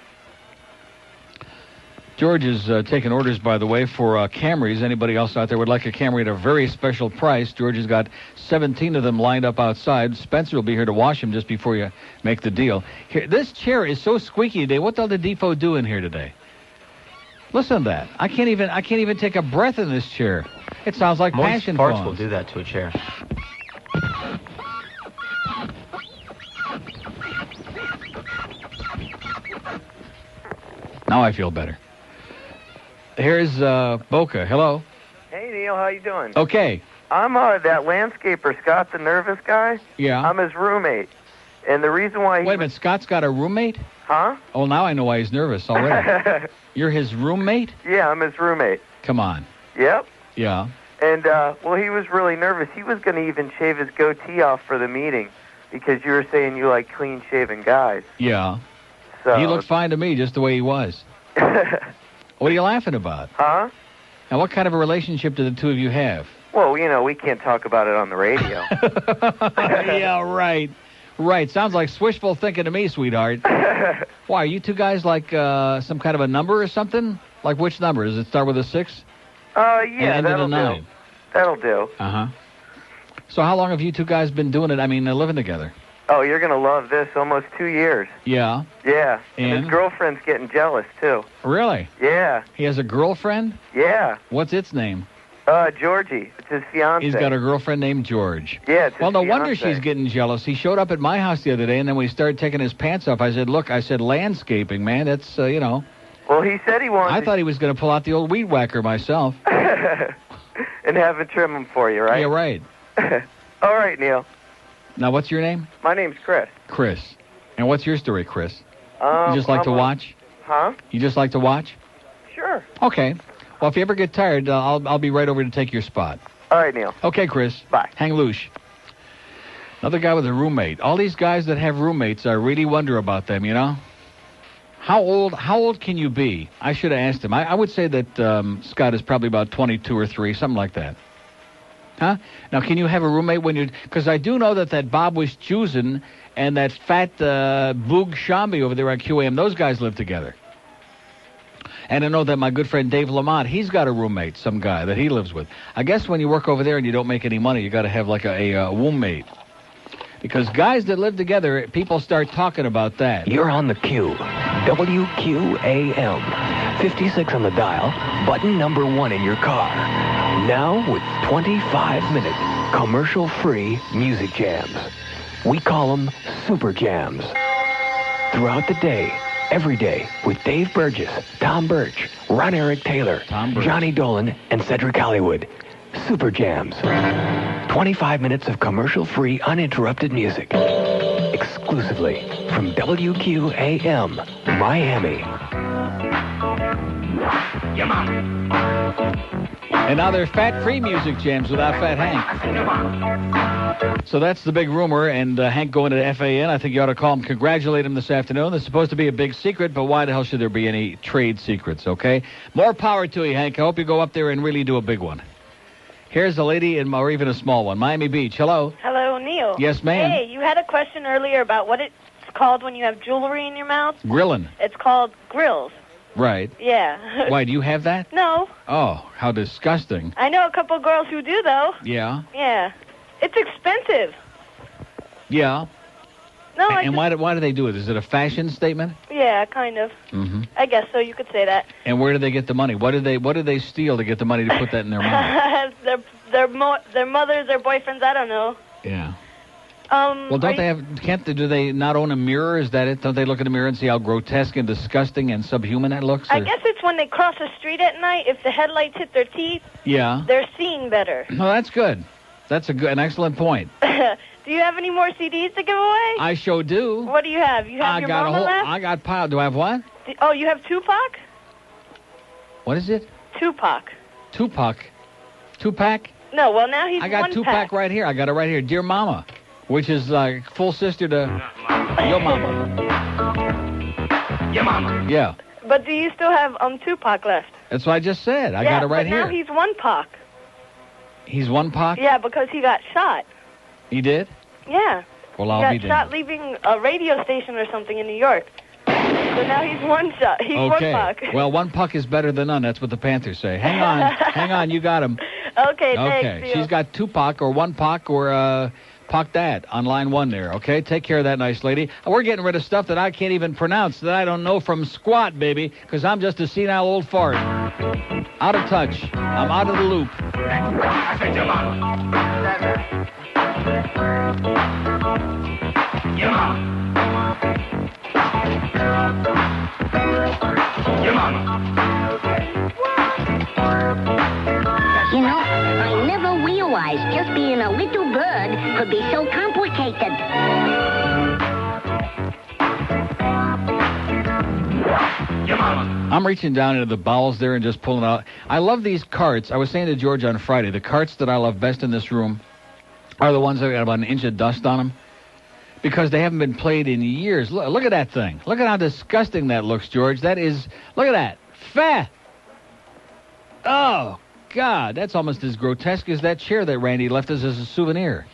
George is taking orders, by the way, for Camrys. Anybody else out there would like a Camry at a very special price? George has got 17 of them lined up outside. Spencer will be here to wash them just before you make the deal. Here, this chair is so squeaky today. What the hell did Defoe do in here today? Listen to that. I can't even take a breath in this chair. It sounds like passion Most parts phones. will do that to a chair. Now I feel better. Here's Boca. Hello. Hey, Neil. How you doing? Okay. I'm that landscaper, Scott, the nervous guy. Yeah. I'm his roommate. And the reason why Wait a minute. Scott's got a roommate? Huh? Oh, now I know why he's nervous already. You're his roommate? Yeah, I'm his roommate. Come on. Yep. Yeah. And, well, he was really nervous. He was going to even shave his goatee off for the meeting because you were saying you like clean-shaven guys. Yeah. So He looked fine to me, just the way he was. What are you laughing about? Huh? Now, what kind of a relationship do the two of you have? Well, you know, we can't talk about it on the radio. Yeah, right. Right. Sounds like swishful thinking to me, sweetheart. Why, are you two guys like some kind of a number or something? Like which number? Does it start with a 6? Yeah, and end that'll in a 9? do. That'll do. Uh-huh. So how long have you two guys been doing it? I mean, living together? Oh, you're going to love this. Almost 2 years. Yeah. Yeah. And? His girlfriend's getting jealous, too. Really? Yeah. He has a girlfriend? Yeah. What's its name? Georgie. It's his fiancée. He's got a girlfriend named George. Yeah, it's his Well, no wonder fiancée. she's getting jealous. He showed up at my house the other day, and then when he started taking his pants off, I said, look, landscaping, man, that's, you know. Well, he said he wanted I thought he was going to pull out the old weed whacker myself. and have it trim him for you, right? Yeah, right. All right, Neil. Now, what's your name? My name's Chris. Chris. And what's your story, Chris? You just like to watch? Huh? You just like to watch? Sure. Okay. Well, if you ever get tired, I'll be right over to take your spot. All right, Neil. Okay, Chris. Bye. Hang loose. Another guy with a roommate. All these guys that have roommates, I really wonder about them, you know? How old can you be? I should have asked him. I would say that Scott is probably about 22 or 3, something like that. Huh? Now, can you have a roommate when you're... Because I do know that Bob was choosing and that fat Boog Shambi over there at QAM, those guys live together. And I know that my good friend Dave Lamont, he's got a roommate, some guy that he lives with. I guess when you work over there and you don't make any money, you got to have like a roommate. Because guys that live together, people start talking about that. You're on the Q. WQAM. 56 on the dial. Button number 1 in your car. Now with 25-minute commercial-free music jams. We call them super jams. Throughout the day, every day, with Dave Burgess, Tom Birch, Ron Eric Taylor, Johnny Dolan, and Cedric Hollywood. Super jams. 25 minutes of commercial-free, uninterrupted music. Exclusively from WQAM, Miami. And now they're fat-free music jams without Fat Hank. So that's the big rumor, and Hank going to FAN. I think you ought to call him, congratulate him this afternoon. There's supposed to be a big secret, but why the hell should there be any trade secrets, okay? More power to you, Hank. I hope you go up there and really do a big one. Here's a lady, or even a small one. Miami Beach. Hello. Hello, Neil. Yes, ma'am. Hey, you had a question earlier about what it's called when you have jewelry in your mouth. Grillin'. It's called grills. Right. Yeah. Why, do you have that? No. Oh, how disgusting. I know a couple of girls who do, though. Yeah? Yeah. It's expensive. Yeah. No, and why do they do it? Is it a fashion statement? Yeah, kind of. Mm-hmm. I guess so. You could say that. And where do they get the money? What do they steal to get the money to put that in their mouth? their mothers, their boyfriends. I don't know. Yeah. Well, do they not own a mirror? Is that it? Don't they look in the mirror and see how grotesque and disgusting and subhuman that looks? I guess it's when they cross the street at night. If the headlights hit their teeth, yeah, they're seeing better. Well, that's good. That's an excellent point. Do you have any more CDs to give away? I sure do. What do you have? You have your Mama left? I got pile. Do I have what? Oh, you have Tupac? What is it? Tupac. Tupac? No, well, now he's I got Tupac right here. I got it right here. Dear Mama, which is like full sister to Your Mama. Your Mama. Yeah. But do you still have Tupac left? That's what I just said. I got it right here. Now he's one Pac. He's one Pac? Yeah, because he got shot. He did? Yeah. Well, I'll be He got shot leaving a radio station or something in New York. So now he's one shot. He's one Pac. Well, one puck is better than none. That's what the Panthers say. Hang on, you got him. Okay, thanks. Okay, she's got two Pac or one Pac or Pac that on line one there. Okay, take care of that nice lady. We're getting rid of stuff that I can't even pronounce, that I don't know from squat, baby, because I'm just a senile old fart. Out of touch. I'm out of the loop. I said your mama. Your mama. Your mama. You know, I never realized just being a little bird could be so complicated. Your mama. I'm reaching down into the bowels there and just pulling out. I love these carts. I was saying to George on Friday, the carts that I love best in this room are the ones that got about an inch of dust on them, because they haven't been played in years. Look at that thing. Look at how disgusting that looks, George. Look at that. Fat. Oh, God, that's almost as grotesque as that chair that Randy left us as a souvenir.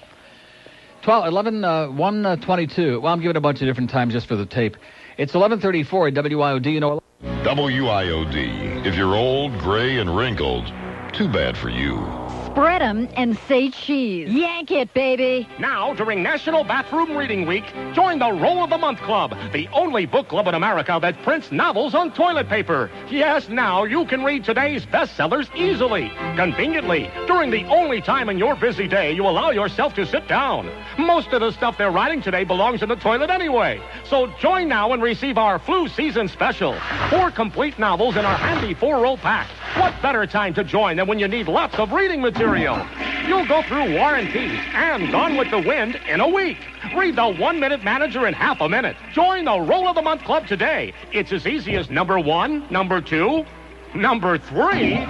1:22. Well, I'm giving a bunch of different times just for the tape. It's 11:34 at WIOD. You know, WIOD. If you're old, gray, and wrinkled, too bad for you. Spread 'em and say cheese. Yank it, baby. Now, during National Bathroom Reading Week, join the Roll of the Month Club, the only book club in America that prints novels on toilet paper. Yes, now you can read today's bestsellers easily, conveniently, during the only time in your busy day you allow yourself to sit down. Most of the stuff they're writing today belongs in the toilet anyway. So join now and receive our flu season special. 4 complete novels in our handy 4-roll pack. What better time to join than when you need lots of reading material? You'll go through War and Peace and Gone with the Wind in a week. Read the 1-Minute Manager in half a minute. Join the Roll of the Month Club today. It's as easy as number 1, number 2, number 3.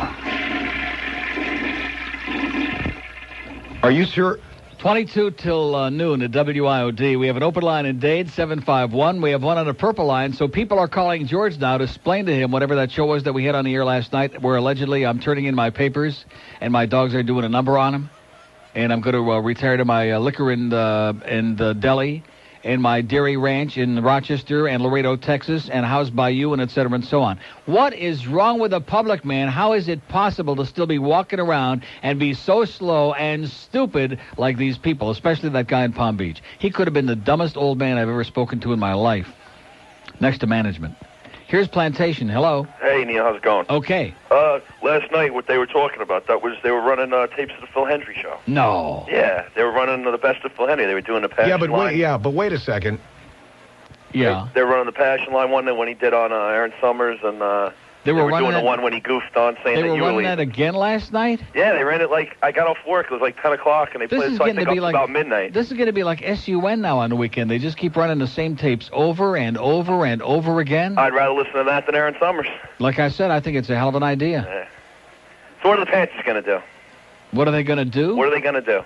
Are you sure? 22 till noon at WIOD. We have an open line in Dade, 751. We have one on a purple line, so people are calling George now to explain to him whatever that show was that we had on the air last night, where allegedly I'm turning in my papers and my dogs are doing a number on them, and I'm going to retire to my liquor in Delhi and my dairy ranch in Rochester and Laredo, Texas, and house by you, and et cetera, and so on. What is wrong with the public, man? How is it possible to still be walking around and be so slow and stupid like these people, especially that guy in Palm Beach? He could have been the dumbest old man I've ever spoken to in my life, next to management. Here's Plantation. Hello. Hey, Neil, how's it going? Okay. Last night, what they were talking about, they were running tapes of the Phil Hendry show. No. Yeah, they were running the best of Phil Hendry. They were doing the Passion Line. But wait a second. Yeah. They were running the Passion Line one when he did on Aaron Summers, and they were doing the one when he goofed on saying that you were They were running that again last night? Yeah, they ran it I got off work. It was like 10 o'clock, and they played it up about midnight. This is going to be like SUN now on the weekend. They just keep running the same tapes over and over and over again. I'd rather listen to that than Aaron Summers. Like I said, I think it's a hell of an idea. Yeah. So what are the Panthers going to do? What are they going to do? What are they going to do?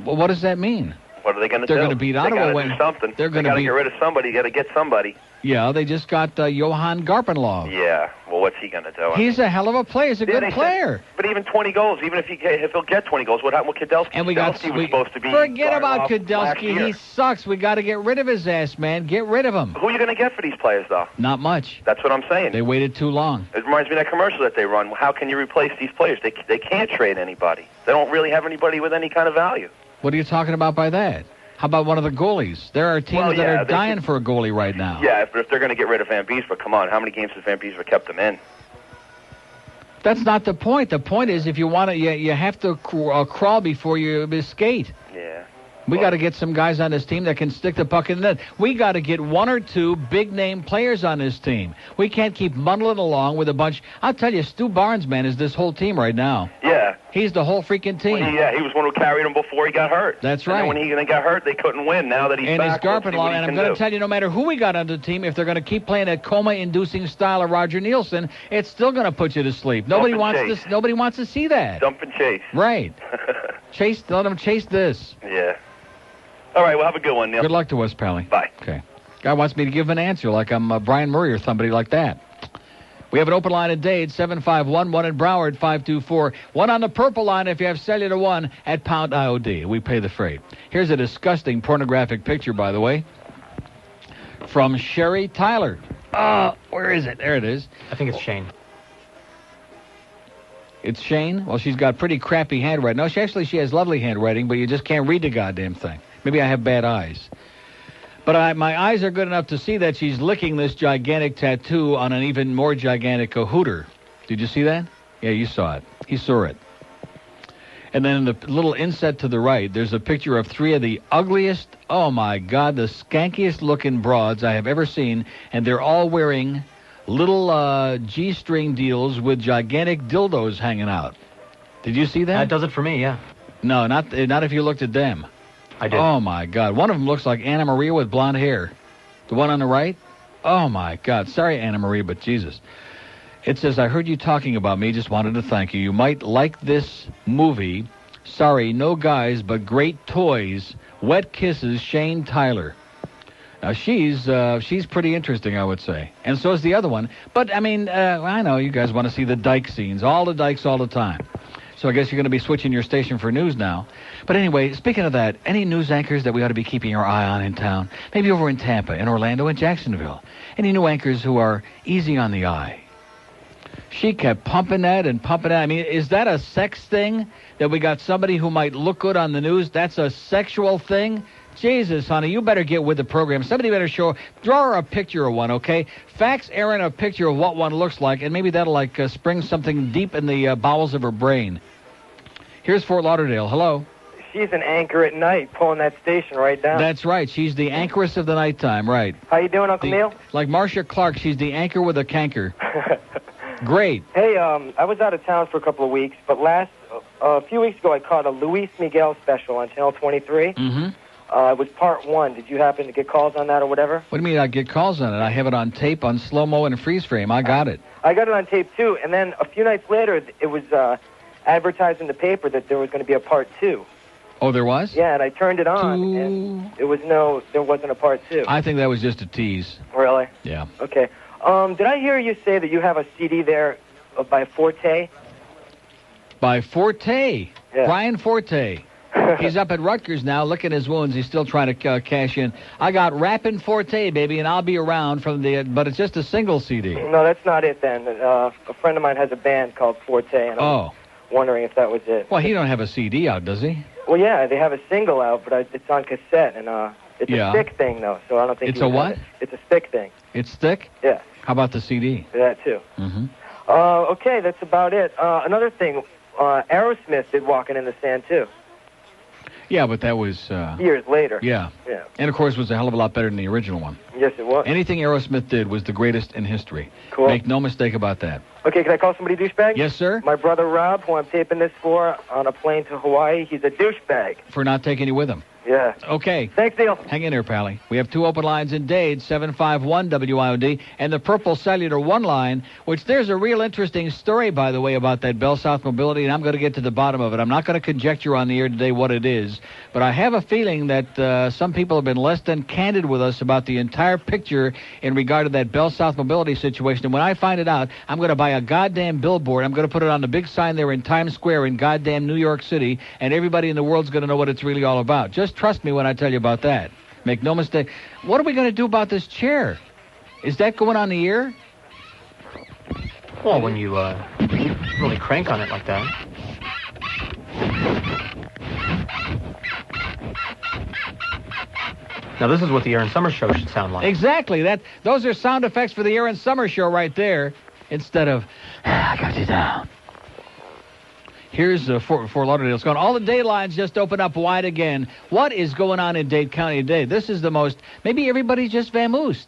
Well, what does that mean? What are they going to do? They're going to beat Ottawa. They got to do something. They're going to get rid of somebody. You got to get somebody. Yeah, they just got Johan Garpenlov. Yeah. Well, what's he going to do? He's a hell of a player. He's a good player. But even 20 goals, even if he'll get 20 goals, what happened with Kudelski? And Kudelski was supposed to be. Forget about Kudelski. He sucks. We got to get rid of his ass, man. Get rid of him. Who are you going to get for these players, though? Not much. That's what I'm saying. They waited too long. It reminds me of that commercial that they run. How can you replace these players? They can't trade anybody. They don't really have anybody with any kind of value. What are you talking about by that? How about one of the goalies? There are teams that are dying for a goalie right now. Yeah, if they're going to get rid of Van Beesbroek, come on. How many games has Van Beesbroek kept them in? That's not the point. The point is if you want to, you have to crawl before you skate. Yeah. We got to get some guys on this team that can stick the puck in the net. We got to get one or two big-name players on this team. We can't keep muddling along with a bunch. I'll tell you, Stu Barnes, man, is this whole team right now. Yeah. He's the whole freaking team. Well, he was one who carried him before he got hurt. That's right. And when he got hurt, they couldn't win. Now that he's back, it's Garpenlov, and I'm going to tell you, no matter who we got on the team, if they're going to keep playing that coma-inducing style of Roger Neilson, it's still going to put you to sleep. Nobody wants to see that. Dump and chase. Right. Let them chase this. Yeah. All right, well, have a good one, Neil. Good luck to us, Pally. Bye. Okay. Guy wants me to give him an answer like I'm Brian Murray or somebody like that. We have an open line at Dade, 751, one in Broward, 524. One on the purple line if you have cellular one at pound IOD. We pay the freight. Here's a disgusting pornographic picture, by the way, from Sherry Tyler. Where is it? There it is. I think it's Shane. It's Shane? Well, she's got pretty crappy handwriting. No, she has lovely handwriting, but you just can't read the goddamn thing. Maybe I have bad eyes. But my eyes are good enough to see that she's licking this gigantic tattoo on an even more gigantic hooter. Did you see that? Yeah, you saw it. He saw it. And then in the little inset to the right, there's a picture of three of the ugliest, oh my God, the skankiest looking broads I have ever seen. And they're all wearing little G-string deals with gigantic dildos hanging out. Did you see that? That does it for me, yeah. No, not if you looked at them. I did. Oh, my God. One of them looks like Anna Maria with blonde hair. The one on the right? Oh, my God. Sorry, Anna Maria, but Jesus. It says, I heard you talking about me. Just wanted to thank you. You might like this movie. Sorry, no guys, but great toys. Wet Kisses, Shane Tyler. Now, she's pretty interesting, I would say. And so is the other one. But, I mean, I know you guys want to see the dyke scenes. All the dykes all the time. So I guess you're going to be switching your station for news now. But anyway, speaking of that, any news anchors that we ought to be keeping our eye on in town? Maybe over in Tampa, in Orlando, and Jacksonville. Any new anchors who are easy on the eye? She kept pumping that and pumping that. I mean, is that a sex thing? That we got somebody who might look good on the news? That's a sexual thing? Jesus, honey, you better get with the program. Somebody better draw her a picture of one, okay? Fax Erin a picture of what one looks like, and maybe that'll, spring something deep in the bowels of her brain. Here's Fort Lauderdale. Hello. She's an anchor at night, pulling that station right down. That's right. She's the anchoress of the nightem, right. How you doing, Uncle Neil? Like Marcia Clark, she's the anchor with a canker. Great. Hey, I was out of town for a couple of weeks, but a few weeks ago I caught a Luis Miguel special on Channel 23. Mm-hmm. It was part one. Did you happen to get calls on that or whatever? What do you mean I get calls on it? I have it on tape, on slow-mo, and freeze frame. I got it. I got it on tape, too. And then a few nights later, it was advertised in the paper that there was going to be a part two. Oh, there was? Yeah, and I turned it on, and there wasn't a part two. I think that was just a tease. Really? Yeah. Okay. Did I hear you say that you have a CD there by Forte? By Forte? Yeah. Brian Forte. He's up at Rutgers now, licking his wounds. He's still trying to cash in. I got Rappin' Forte, baby, and I'll be around but it's just a single CD. No, that's not it then. A friend of mine has a band called Forte, and I'm wondering if that was it. Well, he don't have a CD out, does he? Well, yeah, they have a single out, but it's on cassette, and it's a stick thing, though, so I don't think it's a what? It's a stick thing. It's stick? Yeah. How about the CD? That, too. Mm-hmm. Okay, that's about it. Another thing, Aerosmith did Walking in the Sand, too. Yeah, but that was... years later. Yeah. Yeah. And, of course, it was a hell of a lot better than the original one. Yes, it was. Anything Aerosmith did was the greatest in history. Cool. Make no mistake about that. Okay, can I call somebody douchebag? Yes, sir. My brother Rob, who I'm taping this for on a plane to Hawaii, he's a douchebag. For not taking you with him. Yeah. Okay. Thanks, Neil. Hang in there, Pally. We have 2 open lines in Dade, 751-WIOD, and the Purple Cellular 1 line, which there's a real interesting story, by the way, about that Bell South Mobility, and I'm going to get to the bottom of it. I'm not going to conjecture on the air today what it is, but I have a feeling that some people have been less than candid with us about the entire picture in regard to that Bell South Mobility situation. And when I find it out, I'm going to buy a goddamn billboard. I'm going to put it on the big sign there in Times Square in goddamn New York City, and everybody in the world's going to know what it's really all about. Just trust me when I tell you about that. Make no mistake. What are we going to do about this chair? Is that going on the air? Well, when you really crank on it like that. Now, this is what the Aaron Summer Show should sound like. Exactly. Those are sound effects for the Aaron Summer Show right there, instead of, I got you down. Here's Fort Lauderdale. It's going. All the Dade lines just open up wide again. What is going on in Dade County today? This is the most. Maybe everybody's just vamoosed.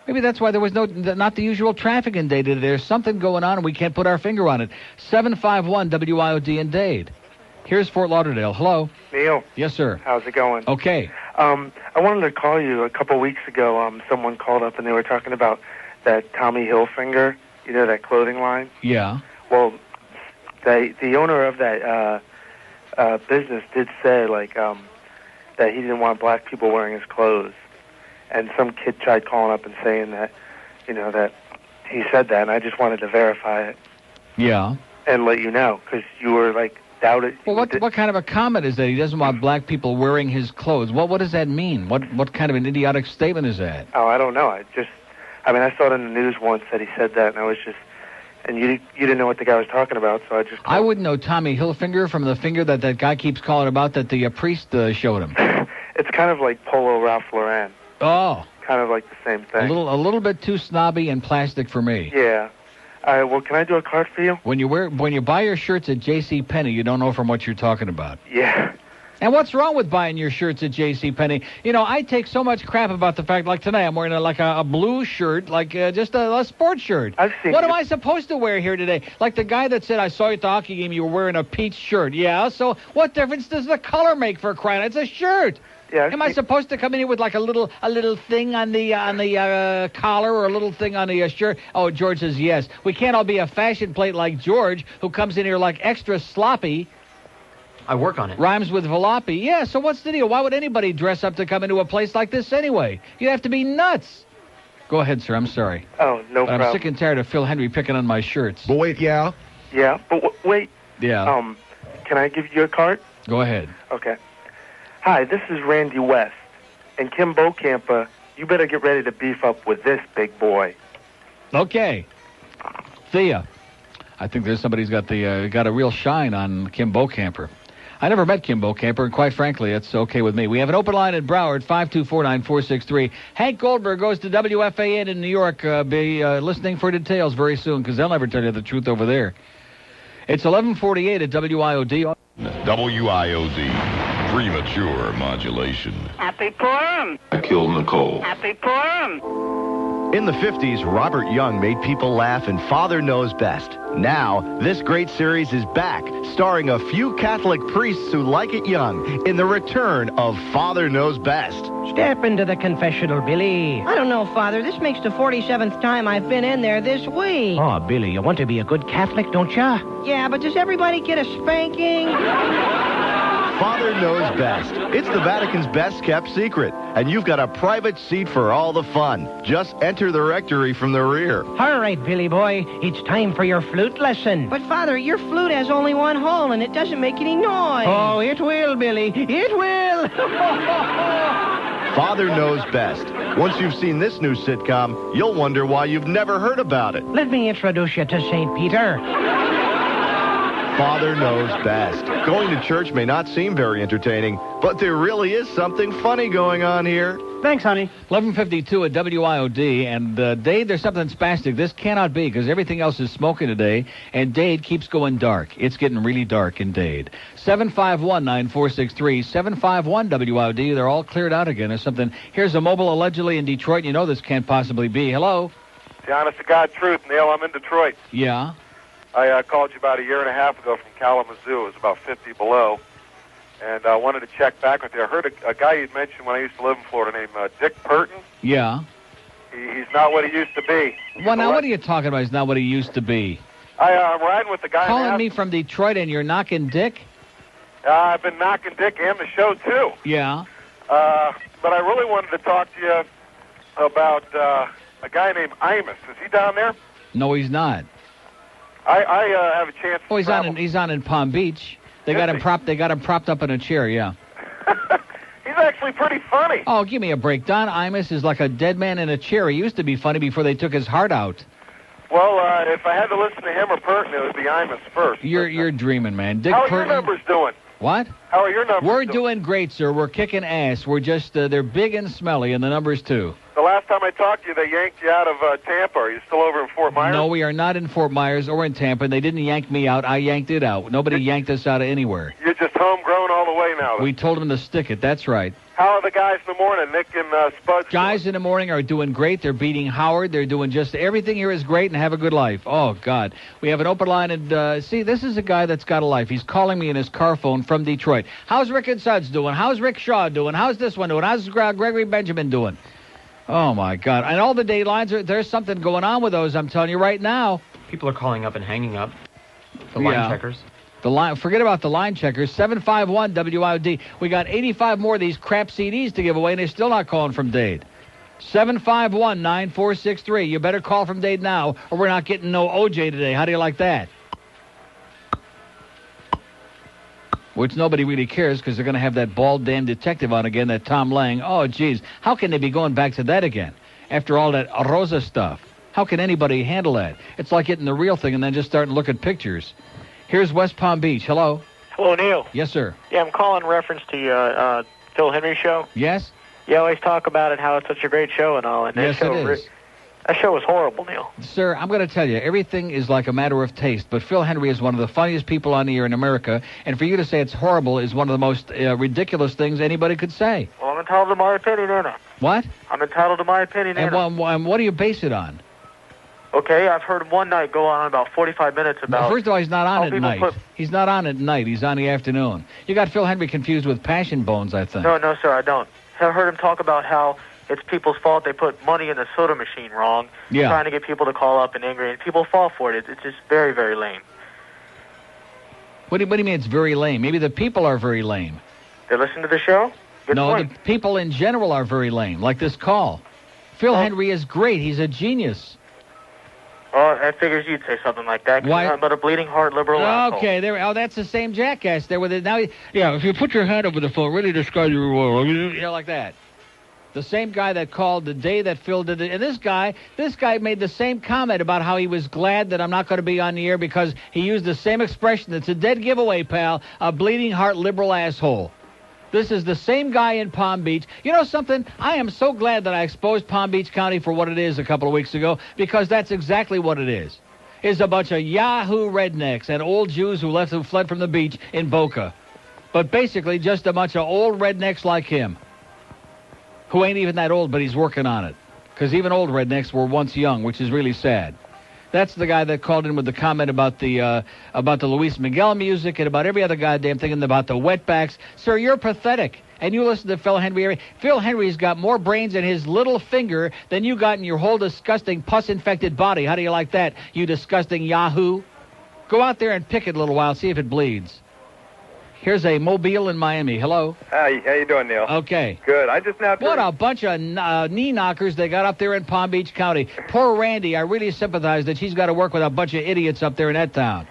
Maybe that's why there was not the usual traffic in Dade today. There's something going on, and we can't put our finger on it. 751 WIOD in Dade. Here's Fort Lauderdale. Hello. Neil. Yes, sir. How's it going? Okay. I wanted to call you a couple weeks ago. Someone called up, and they were talking about that Tommy Hilfiger, you know, that clothing line. Yeah. Well, the owner of that business did say, like, that he didn't want black people wearing his clothes. And some kid tried calling up and saying that, you know, that he said that, and I just wanted to verify it. Yeah. And let you know, because you were, like, doubted. Well, what kind of a comment is that? He doesn't want black people wearing his clothes. What does that mean? What kind of an idiotic statement is that? Oh, I don't know. I saw it in the news once that he said that, and I was just... And you didn't know what the guy was talking about, so I just... I wouldn't know Tommy Hilfiger from the finger that guy keeps calling about that the priest showed him. It's kind of like Polo Ralph Lauren. Oh. Kind of like the same thing. A little bit too snobby and plastic for me. Yeah. Well, can I do a card for you? When you buy your shirts at JCPenney, you don't know from what you're talking about. Yeah. And what's wrong with buying your shirts at JCPenney? You know, I take so much crap about the fact, like tonight, I'm wearing a blue shirt, like just a sports shirt. What am I supposed to wear here today? Like the guy that said, I saw you at the hockey game, you were wearing a peach shirt. Yeah, so what difference does the color make for crying? It's a shirt. Yeah. Am I supposed to come in here with like a little thing on the collar or a little thing on the shirt? Oh, George says yes. We can't all be a fashion plate like George, who comes in here like extra sloppy. I work on it. Rhymes with Valapi. Yeah, so what's the deal? Why would anybody dress up to come into a place like this anyway? You'd have to be nuts. Go ahead, sir. I'm sorry. Oh, no problem. I'm sick and tired of Phil Henry picking on my shirts. But wait, yeah? Yeah, but wait. Yeah. Can I give you a card? Go ahead. Okay. Hi, this is Randy West. And Kim Bokamper, you better get ready to beef up with this big boy. Okay. Thea. I think there's somebody's got a real shine on Kim Bokamper. I never met Kim Bokamper, and quite frankly, it's okay with me. We have an open line at Broward, 5249463. Hank Goldberg goes to WFAN in New York. Be listening for details very soon, because they'll never tell you the truth over there. It's 11:48 at WIOD. WIOD, premature modulation. Happy Purim. I killed Nicole. Happy Purim. In the 50s, Robert Young made people laugh, and Father Knows Best. Now, this great series is back, starring a few Catholic priests who like it young, in the return of Father Knows Best. Step into the confessional, Billy. I don't know, Father. This makes the 47th time I've been in there this week. Oh, Billy, you want to be a good Catholic, don't ya? Yeah, but does everybody get a spanking? Father Knows Best. It's the Vatican's best-kept secret, and you've got a private seat for all the fun. Just enter the rectory from the rear. All right, Billy boy, it's time for your flute lesson. But, Father, your flute has only one hole, and it doesn't make any noise. Oh, it will, Billy. It will. Father Knows Best. Once you've seen this new sitcom, you'll wonder why you've never heard about it. Let me introduce you to St. Peter. Father Knows Best. Going to church may not seem very entertaining, but there really is something funny going on here. Thanks, honey. 11:52 at WIOD, and Dade, there's something spastic. This cannot be, because everything else is smoking today, and Dade keeps going dark. It's getting really dark in Dade. 751-9463, 751-WIOD. They're all cleared out again or something. Here's a mobile allegedly in Detroit. You know this can't possibly be. Hello? The honest to God truth, Neil. I'm in Detroit. Yeah? I called you about a year and a half ago from Kalamazoo. It was about 50 below. and I wanted to check back with you. I heard a guy you'd mentioned when I used to live in Florida named Dick Burton. Yeah. He's not what he used to be. Well, now, what are you talking about? He's not what he used to be. I'm riding with the guy. Calling me from Detroit and you're knocking Dick? I've been knocking Dick and the show, too. Yeah. But I really wanted to talk to you about a guy named Imus. Is he down there? No, he's not. I have a chance to travel. He's on in Palm Beach. They got him propped up in a chair, yeah. He's actually pretty funny. Oh, give me a break. Don Imus is like a dead man in a chair. He used to be funny before they took his heart out. Well, if I had to listen to him or Burton, it would be Imus first. You're dreaming, man. Dick How are Burton, your numbers doing? What? How are your numbers We're doing great, sir. We're kicking ass. We're just, they're big and smelly, and the numbers, too. The last time I talked to you, they yanked you out of Tampa. Are you still over in Fort Myers? No, we are not in Fort Myers or in Tampa. They didn't yank me out. I yanked it out. Nobody yanked us out of anywhere. You're just homegrown all the way now. Then. We told them to stick it. That's right. How are the guys in the morning, Nick and Spud? Guys in the morning are doing great. They're beating Howard. They're doing just everything here is great and have a good life. Oh, God. We have an open line. And, see, this is a guy that's got a life. He's calling me in his car phone from Detroit. How's Rick and Suds doing? How's Rick Shaw doing? How's this one doing? How's Gregory Benjamin doing? Oh, my God. And all the day lines, there's something going on with those, I'm telling you right now. People are calling up and hanging up. The line checkers. Forget about the line checkers. 751 WIOD. We got 85 more of these crap CDs to give away, and they're still not calling from Dade. 751-9463. You better call from Dade now, or we're not getting no OJ today. How do you like that? Which nobody really cares because they're going to have that bald damn detective on again, that Tom Lang. Oh, geez. How can they be going back to that again after all that Rosa stuff? How can anybody handle that? It's like getting the real thing and then just starting to look at pictures. Here's West Palm Beach. Hello. Hello, Neil. Yes, sir. Yeah, I'm calling in reference to your Phil Henry show. Yes? You always talk about it, how it's such a great show and all. And yes, it is. That show was horrible, Neil. Sir, I'm going to tell you, everything is like a matter of taste, but Phil Henry is one of the funniest people on the air in America, and for you to say it's horrible is one of the most ridiculous things anybody could say. Well, I'm entitled to my opinion, ain't I? What? I'm entitled to my opinion, ain't I? And what do you base it on? Okay, I've heard one night go on about 45 minutes about... Well, first of all, he's not on at night. He's not on at night. He's on the afternoon. You got Phil Henry confused with Passion Bones, I think. No, sir, I don't. I heard him talk about how it's people's fault they put money in the soda machine wrong, trying to get people to call up and angry, and people fall for it. It's just very, very lame. What do you mean it's very lame? Maybe the people are very lame. They listen to the show? Good point. The people in general are very lame, like this call. Phil Henry is great. He's a genius. Well, I figures you'd say something like that. Why? But a bleeding heart liberal asshole. Okay, that's the same jackass there with it. Now, if you put your hand over the phone, really describe your world. Yeah, like that. The same guy that called the day that Phil did it. And this guy made the same comment about how he was glad that I'm not going to be on the air because he used the same expression. It's a dead giveaway, pal. A bleeding heart liberal asshole. This is the same guy in Palm Beach. You know something? I am so glad that I exposed Palm Beach County for what it is a couple of weeks ago, because that's exactly what it is. It's a bunch of Yahoo rednecks and old Jews who fled from the beach in Boca. But basically just a bunch of old rednecks like him, who ain't even that old, but he's working on it. Because even old rednecks were once young, which is really sad. That's the guy that called in with the comment about the Luis Miguel music and about every other goddamn thing and about the wetbacks. Sir, you're pathetic. And you listen to Phil Henry. Phil Henry's got more brains in his little finger than you got in your whole disgusting pus-infected body. How do you like that, you disgusting Yahoo? Go out there and pick it a little while, see if it bleeds. Here's a Mobile in Miami. Hello. Hi, how you doing, Neil? Okay. Good. I just now... What a bunch of knee knockers they got up there in Palm Beach County. Poor Randi, I really sympathize that she's got to work with a bunch of idiots up there in that town.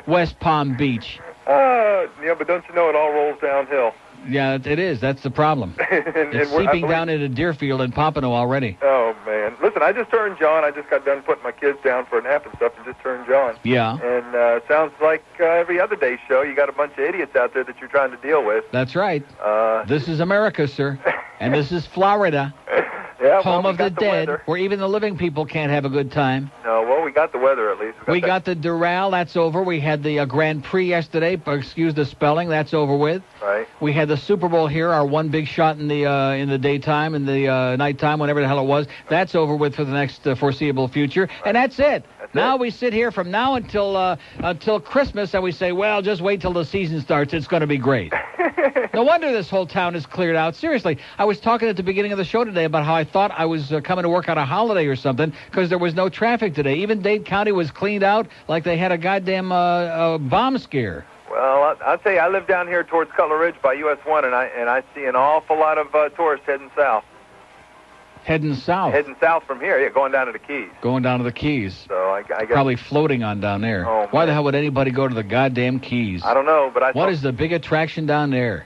West Palm Beach. Neil, but don't you know it all rolls downhill? Yeah, it is. That's the problem. It's seeping down into Deerfield and Pompano already. Oh, man. Listen, I just turned John. I just got done putting my kids down for a nap and stuff and just turned John. Yeah. And it sounds like every other day show, you got a bunch of idiots out there that you're trying to deal with. That's right. This is America, sir. And this is Florida. Yeah, home of the dead, weather. where even the living people can't have a good time. No, well, we got the weather at least. We got the Doral, that's over. We had the Grand Prix yesterday, excuse the spelling, that's over with. Right. We had the Super Bowl here, our one big shot in the daytime, in the nighttime, whatever the hell it was. That's over with for the next foreseeable future. Right. And that's it. Now we sit here from now until Christmas, and we say, well, just wait till the season starts. It's going to be great. No wonder this whole town is cleared out. Seriously, I was talking at the beginning of the show today about how I thought I was coming to work on a holiday or something because there was no traffic today. Even Dade County was cleaned out like they had a goddamn bomb scare. Well, I'll tell you, I live down here towards Cutler Ridge by US 1, and I see an awful lot of tourists heading south. Heading south? Heading south from here, yeah, going down to the Keys. Going down to the Keys. So I guess... Probably floating on down there. Oh, why the hell would anybody go to the goddamn Keys? I don't know, but What is the big attraction down there?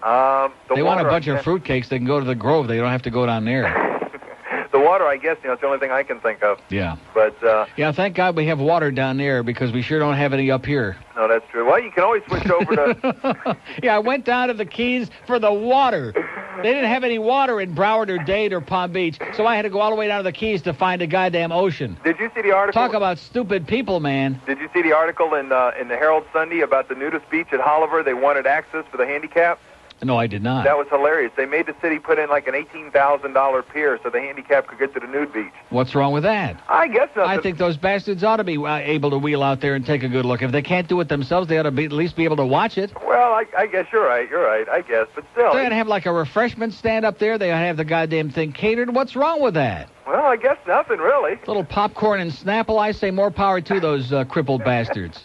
They want a bunch of fruitcakes. They can go to the Grove. They don't have to go down there. The water, I guess, it's the only thing I can think of. Yeah. But, yeah, thank God we have water down there because we sure don't have any up here. No, that's true. Well, you can always switch over to... Yeah, I went down to the Keys for the water. They didn't have any water in Broward or Dade or Palm Beach, so I had to go all the way down to the Keys to find a goddamn ocean. Did you see the article? Talk about stupid people, man. Did you see the article in the Herald Sunday about the nudist beach at Holliver? They wanted access for the handicapped. No, I did not. That was hilarious. They made the city put in like an $18,000 pier so the handicapped could get to the nude beach. What's wrong with that? I guess nothing. I think those bastards ought to be able to wheel out there and take a good look. If they can't do it themselves, they ought to at least be able to watch it. Well, I guess you're right, I guess. But still. They ought to have like a refreshment stand up there. They ought to have the goddamn thing catered. What's wrong with that? Well, I guess nothing, really. Little popcorn and Snapple. I say more power to those crippled bastards.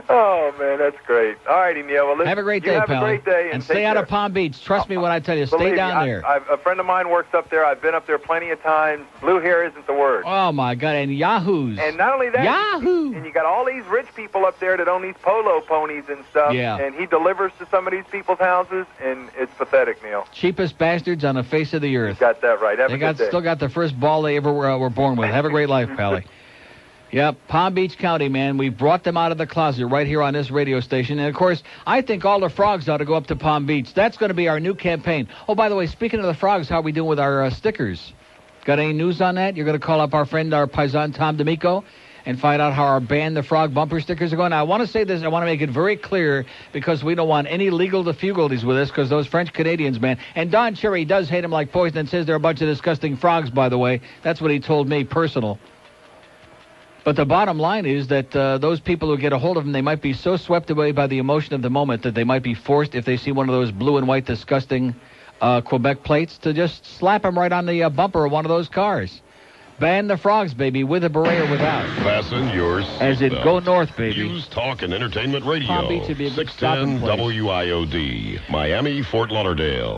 Oh, man, that's great. All righty, Neil. Well, listen, have a great day, have pal. a great day. And stay out of Palm Beach. Trust me when I tell you, stay down there. A friend of mine works up there. I've been up there plenty of times. Blue hair isn't the word. Oh, my God. And yahoos. And not only that. Yahoo! And you got all these rich people up there that own these polo ponies and stuff. Yeah. And he delivers to some of these people's houses, and it's pathetic, Neil. Cheapest bastards on the face of the earth. You got that right. Have a good day. Still got the first ball they ever were born with. Have a great life, Pally. Yep, Palm Beach County, man. We brought them out of the closet right here on this radio station. And, of course, I think all the frogs ought to go up to Palm Beach. That's going to be our new campaign. Oh, by the way, speaking of the frogs, how are we doing with our stickers? Got any news on that? You're going to call up our friend, our paisan, Tom D'Amico, and find out how our Ban the Frog bumper stickers are going. Now, I want to say this. I want to make it very clear because we don't want any legal difficulties with this because those French Canadians, man. And Don Cherry does hate them like poison and says they're a bunch of disgusting frogs, by the way. That's what he told me, personal. But the bottom line is that those people who get a hold of them, they might be so swept away by the emotion of the moment that they might be forced, if they see one of those blue and white disgusting Quebec plates, to just slap them right on the bumper of one of those cars. Ban the frogs, baby, with a beret or without. Fasten your seatbelt. As it go north, baby. News, talk, and entertainment radio. Palm Beach would be a good 610 stopping place. WIOD, Miami, Fort Lauderdale.